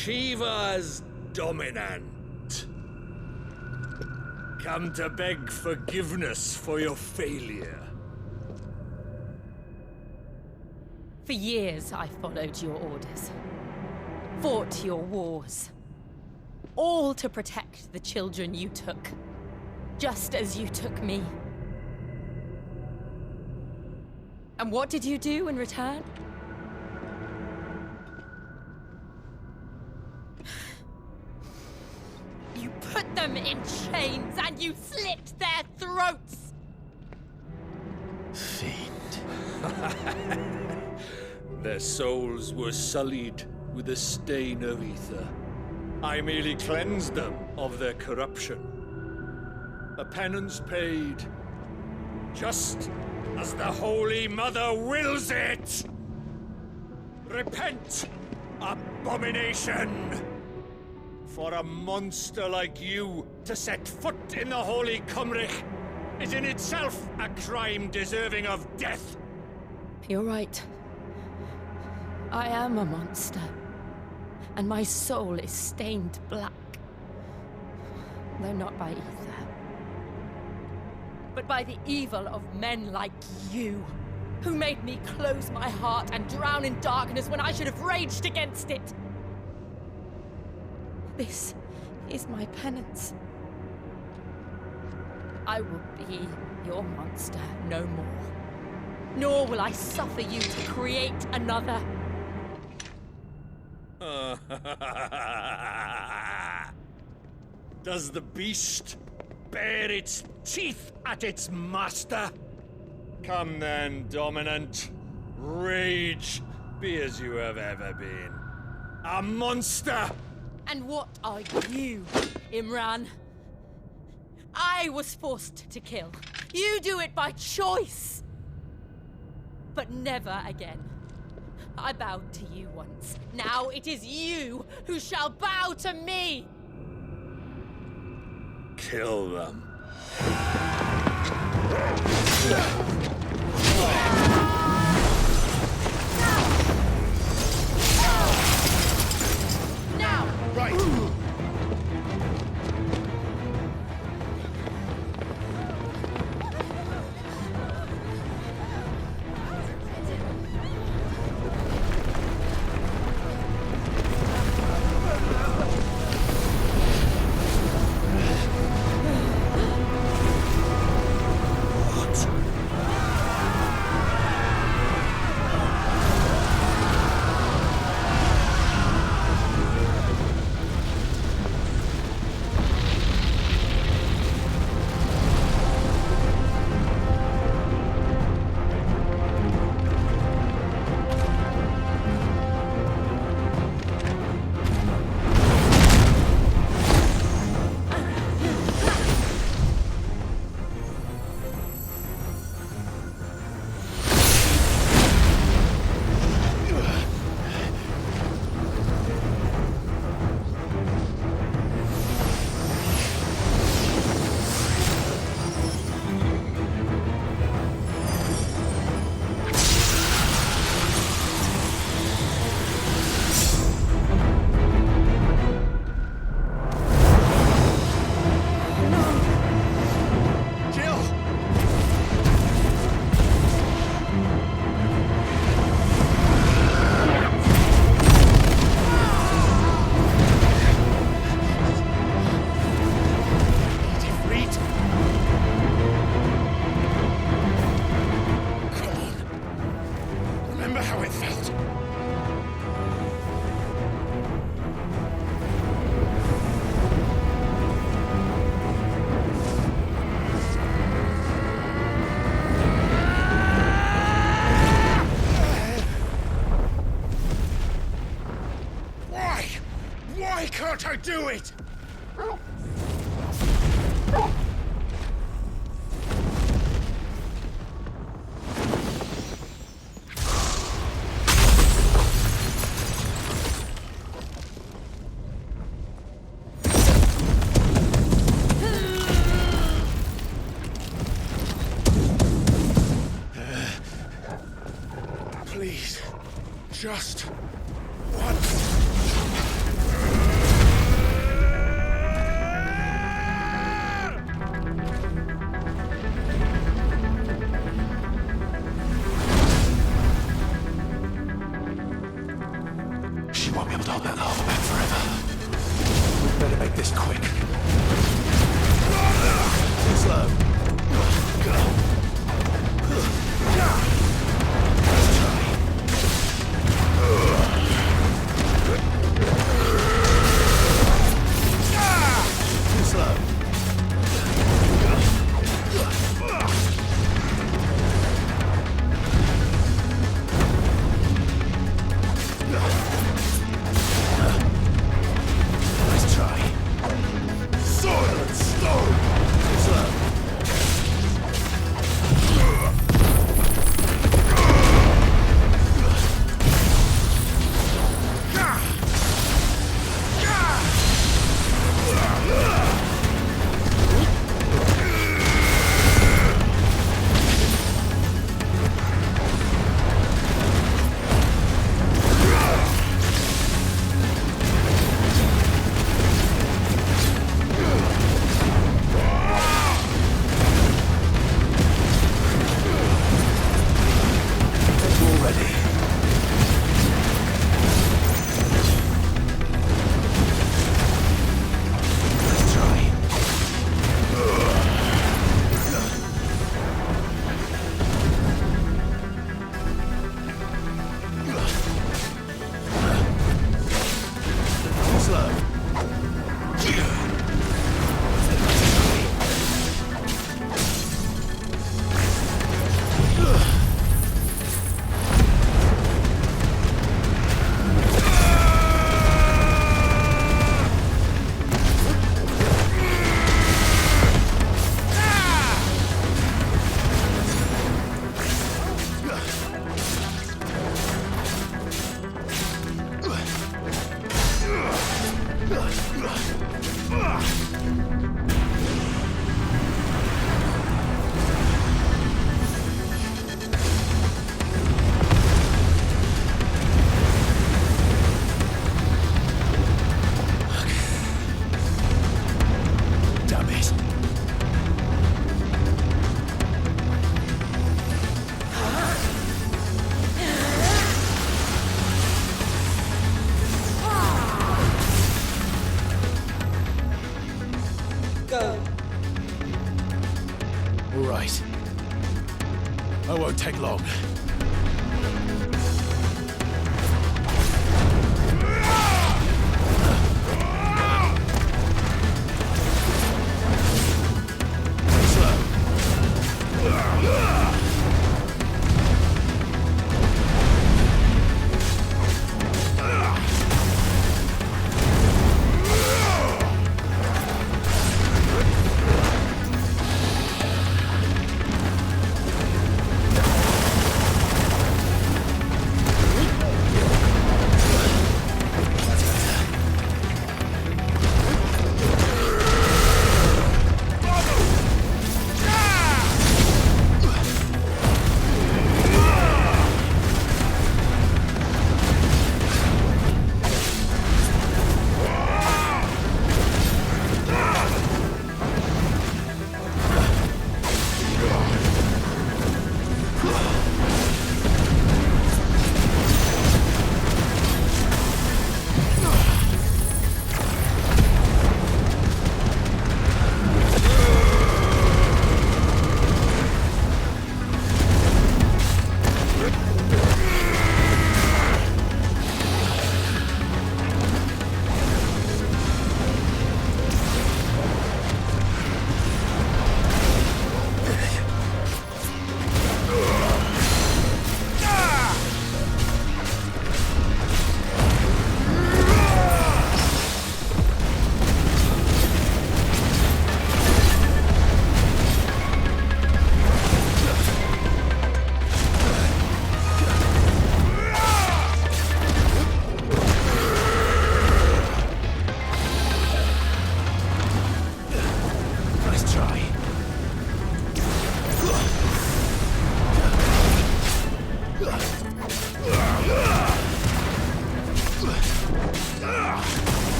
Shiva's dominant. Come to beg forgiveness for your failure. For years, I followed your orders. Fought your wars. All to protect the children you took. Just as you took me. And what did you do in return? You put them in chains and you slit their throats! Fiend. Their souls were sullied with a stain of ether. I merely cleansed them of their corruption. A penance paid, just as the Holy Mother wills it! Repent, abomination! For a monster like you to set foot in the Holy Cymric is in itself a crime deserving of death. You're right. I am a monster. And my soul is stained black. Though not by ether. But by the evil of men like you, who made me close my heart and drown in darkness when I should have raged against it. This is my penance. I will be your monster no more. Nor will I suffer you to create another. Does the beast bare its teeth at its master? Come then, dominant. Rage, be as you have ever been. A monster! And what are you, Imran? I was forced to kill. You do it by choice. But never again. I bowed to you once. Now it is you who shall bow to me! Kill them. Now! Right. Can't I do it? Please, just once. this quick. Too slow. Let's try. Too slow. Let's try. Silent stone! Too slow. All right. I won't take long.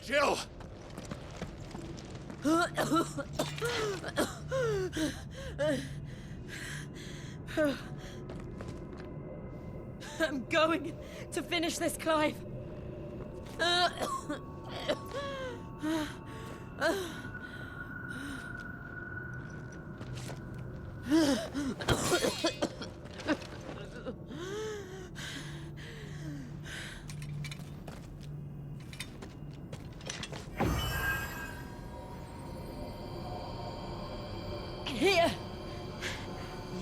Jill! I'm going to finish this, Clive. Here.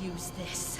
Use this.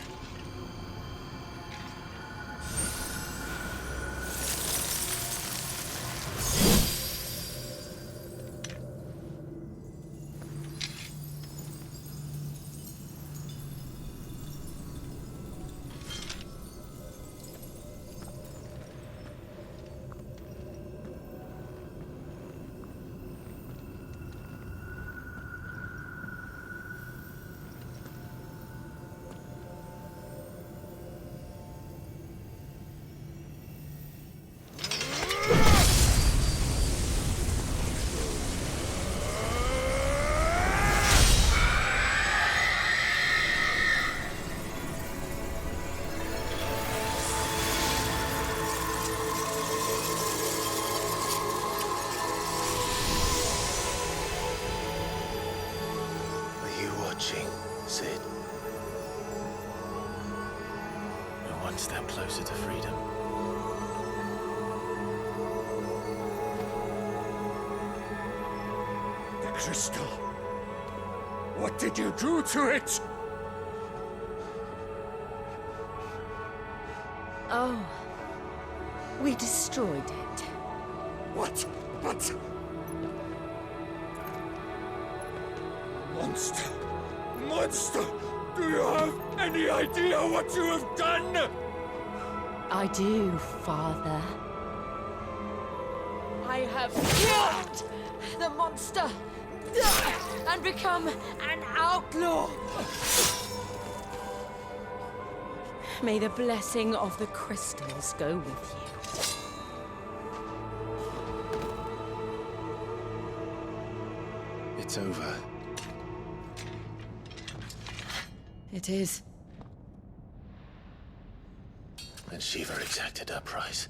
Sid. We're one step closer to freedom. The crystal. What did you do to it? Oh. We destroyed it. What? But... Monster! Monster! Do you have any idea what you have done? I do, Father. I have killed the monster and become an outlaw. May the blessing of the crystals go with you. It's over. It is. And Shiva exacted her price.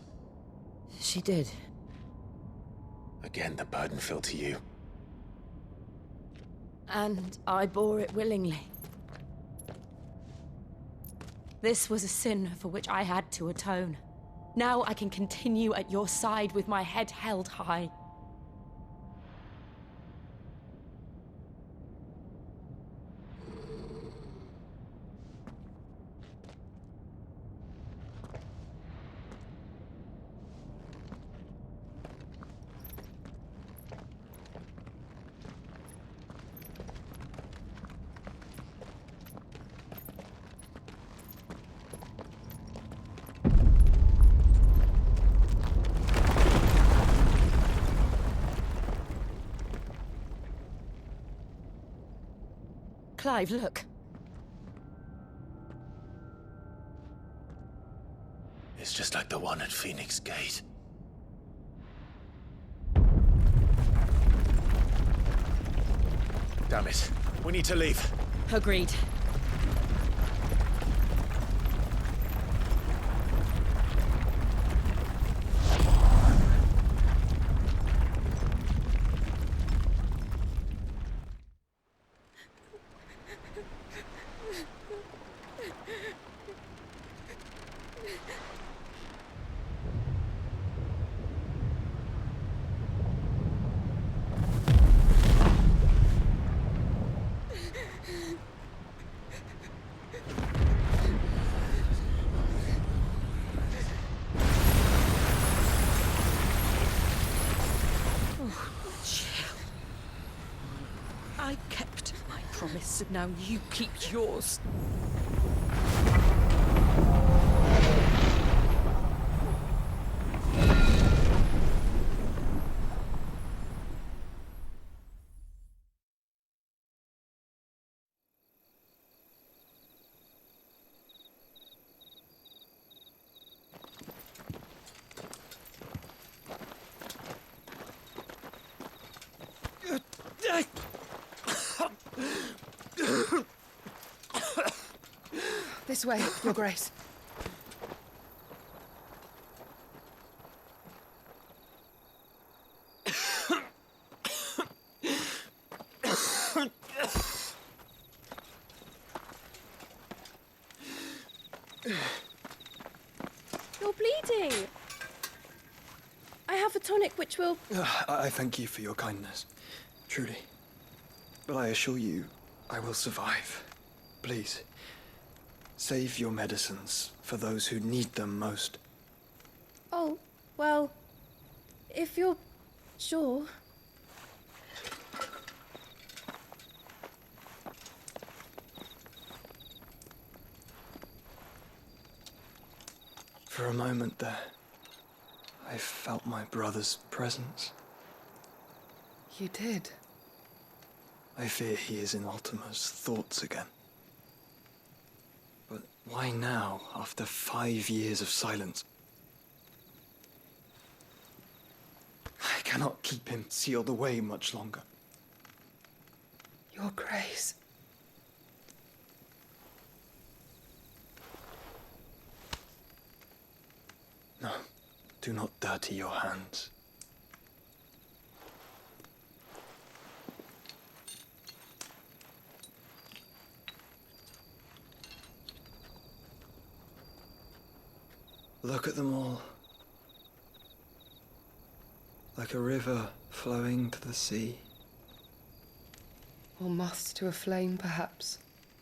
She did. Again, the burden fell to you. And I bore it willingly. This was a sin for which I had to atone. Now I can continue at your side with my head held high. Clive, look. It's just like the one at Phoenix Gate. Damn it. We need to leave. Agreed. I kept my promise, and now you keep yours. This way, Your Grace. You're bleeding. I have a tonic which will... I thank you for your kindness, truly. But I assure you, I will survive. Please, save your medicines for those who need them most. Oh, well, if you're sure. For a moment there, I felt my brother's presence. You did? I fear he is in Ultima's thoughts again. But why now, after 5 years of silence? I cannot keep him sealed away much longer. Your Grace. No, do not dirty your hands. Look at them all. Like a river flowing to the sea. Or moths to a flame, perhaps.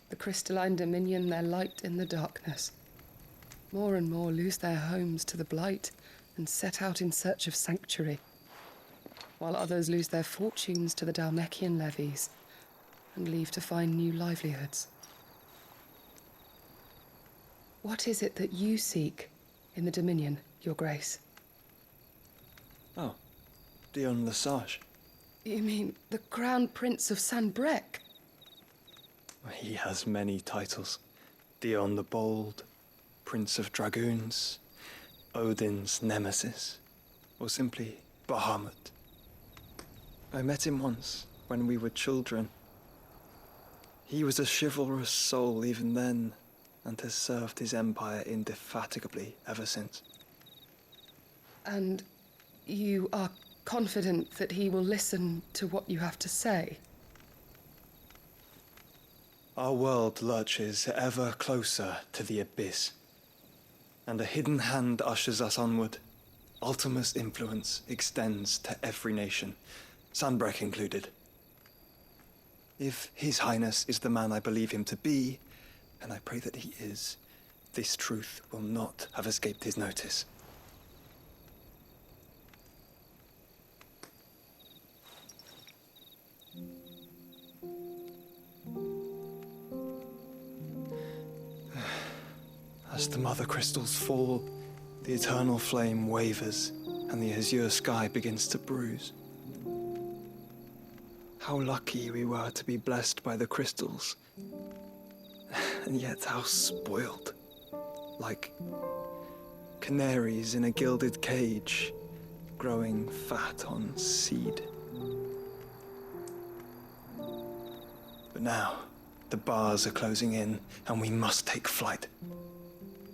The crystalline dominion their light in the darkness. More and more lose their homes to the blight and set out in search of sanctuary, while others lose their fortunes to the Dalmecian levies and leave to find new livelihoods. What is it that you seek in the Dominion, Your Grace? Oh, Dion Lesage. You mean the Crown Prince of Sanbreque? He has many titles. Dion the Bold, Prince of Dragoons, Odin's Nemesis, or simply Bahamut. I met him once, when we were children. He was a chivalrous soul even then, and has served his empire indefatigably ever since. And you are confident that he will listen to what you have to say? Our world lurches ever closer to the abyss, and a hidden hand ushers us onward. Ultima's influence extends to every nation, Sanbreque included. If His Highness is the man I believe him to be, and I pray that he is, this truth will not have escaped his notice. As the mother crystals fall, the eternal flame wavers, and the azure sky begins to bruise. How lucky we were to be blessed by the crystals, and yet how spoiled. Like canaries in a gilded cage, growing fat on seed. But now, the bars are closing in, and we must take flight.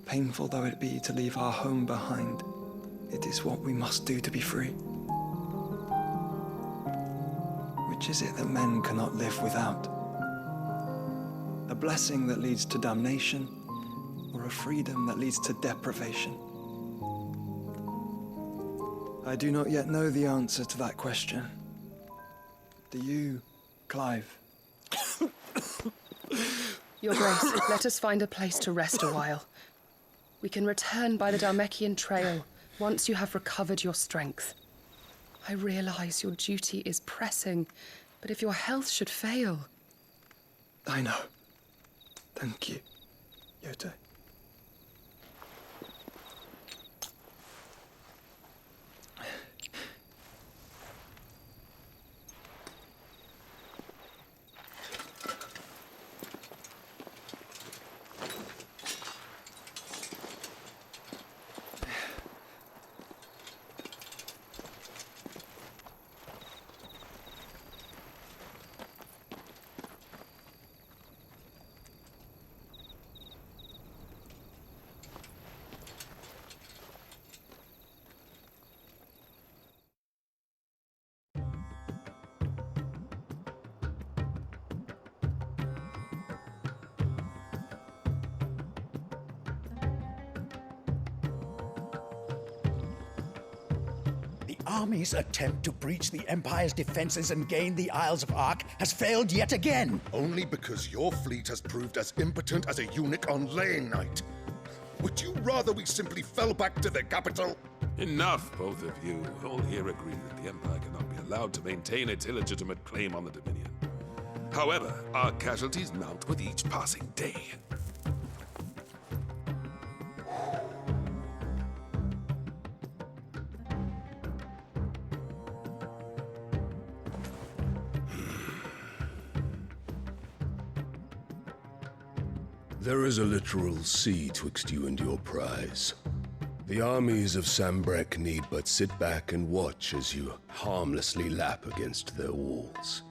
Painful though it be to leave our home behind, it is what we must do to be free. Which is it that men cannot live without? A blessing that leads to damnation, or a freedom that leads to deprivation? I do not yet know the answer to that question. Do you, Clive? Your Grace, let us find a place to rest a while. We can return by the Dalmecian trail once you have recovered your strength. I realize your duty is pressing, but if your health should fail... I know. Thank you, Yote. army's attempt to breach the Empire's defenses and gain the Isles of Ark has failed yet again. Only because your fleet has proved as impotent as a eunuch on laying night. Would you rather we simply fell back to the capital? Enough, both of you. All here agree that the Empire cannot be allowed to maintain its illegitimate claim on the Dominion. However, our casualties mount with each passing day. There is a literal sea twixt you and your prize. The armies of Sanbreque need but sit back and watch as you harmlessly lap against their walls.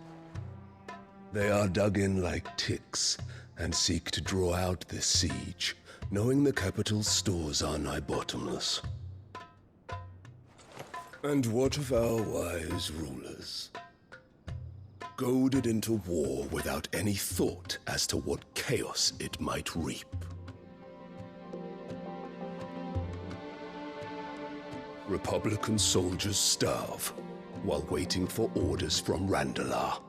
They are dug in like ticks and seek to draw out this siege, knowing the capital's stores are nigh bottomless. And what of our wise rulers? Goaded into war without any thought as to what chaos it might reap. Republican soldiers starve while waiting for orders from Randalar.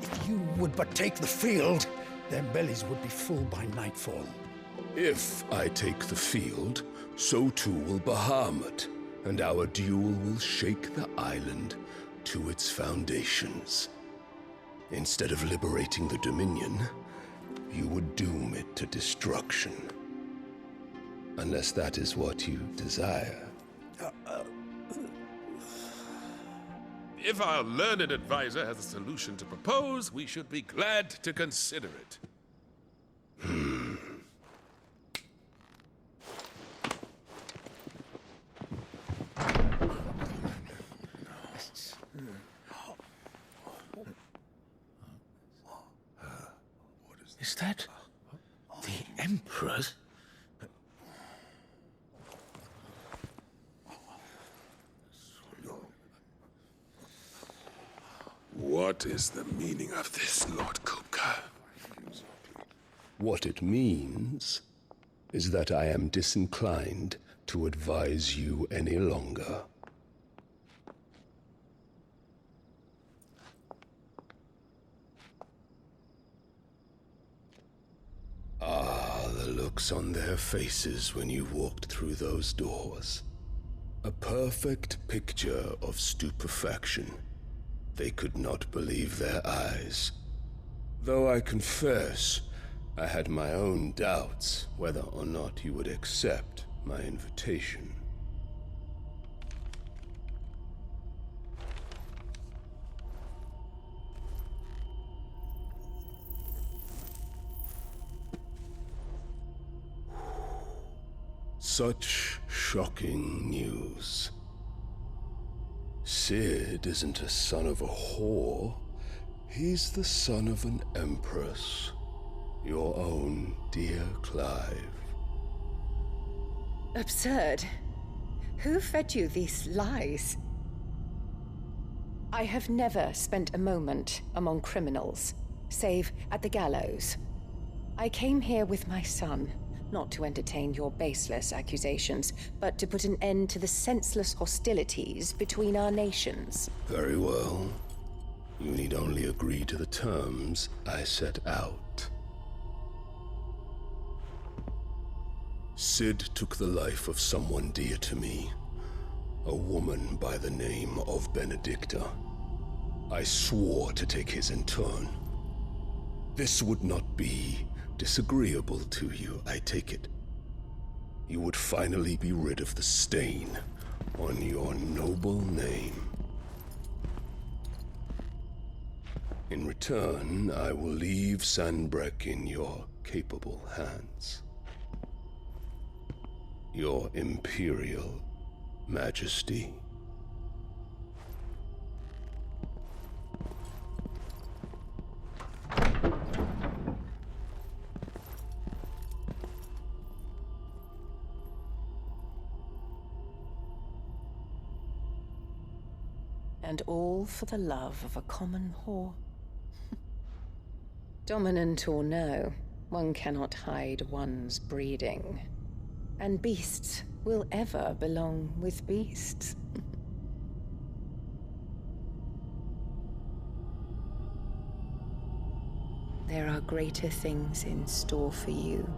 If you would but take the field, their bellies would be full by nightfall. If I take the field, so too will Bahamut, and our duel will shake the island to its foundations. Instead of liberating the Dominion, you would doom it to destruction. Unless that is what you desire. If our learned advisor has a solution to propose, we should be glad to consider it. Is that the Emperor's? What is the meaning of this, Lord Kupka? What it means is that I am disinclined to advise you any longer. Ah, the looks on their faces when you walked through those doors. A perfect picture of stupefaction. They could not believe their eyes. Though I confess, I had my own doubts whether or not you would accept my invitation. Such shocking news. Sid isn't a son of a whore. He's the son of an empress. Your own dear Clive. Absurd. Who fed you these lies? I have never spent a moment among criminals, save at the gallows. I came here with my son, not to entertain your baseless accusations, but to put an end to the senseless hostilities between our nations. Very well. You need only agree to the terms I set out. Sid took the life of someone dear to me, a woman by the name of Benedicta. I swore to take his in turn. This would not be disagreeable to you, I take it. You would finally be rid of the stain on your noble name. In return, I will leave Sanbreque in your capable hands. Your Imperial Majesty. And all for the love of a common whore. Dominant or no, one cannot hide one's breeding. And beasts will ever belong with beasts. There are greater things in store for you,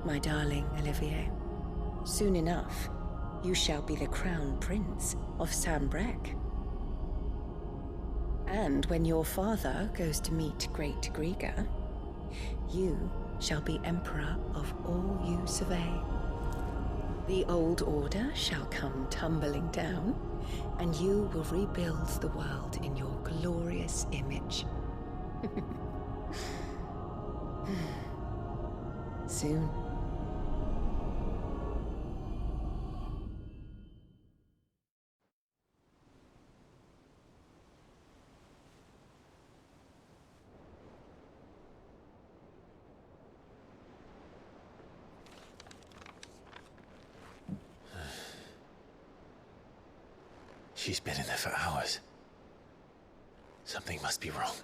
my darling Olivier. Soon enough, you shall be the crown prince of Sanbreque. And when your father goes to meet Great Griga, you shall be emperor of all you survey. The old order shall come tumbling down, and you will rebuild the world in your glorious image. Soon. She's been in there for hours. Something must be wrong.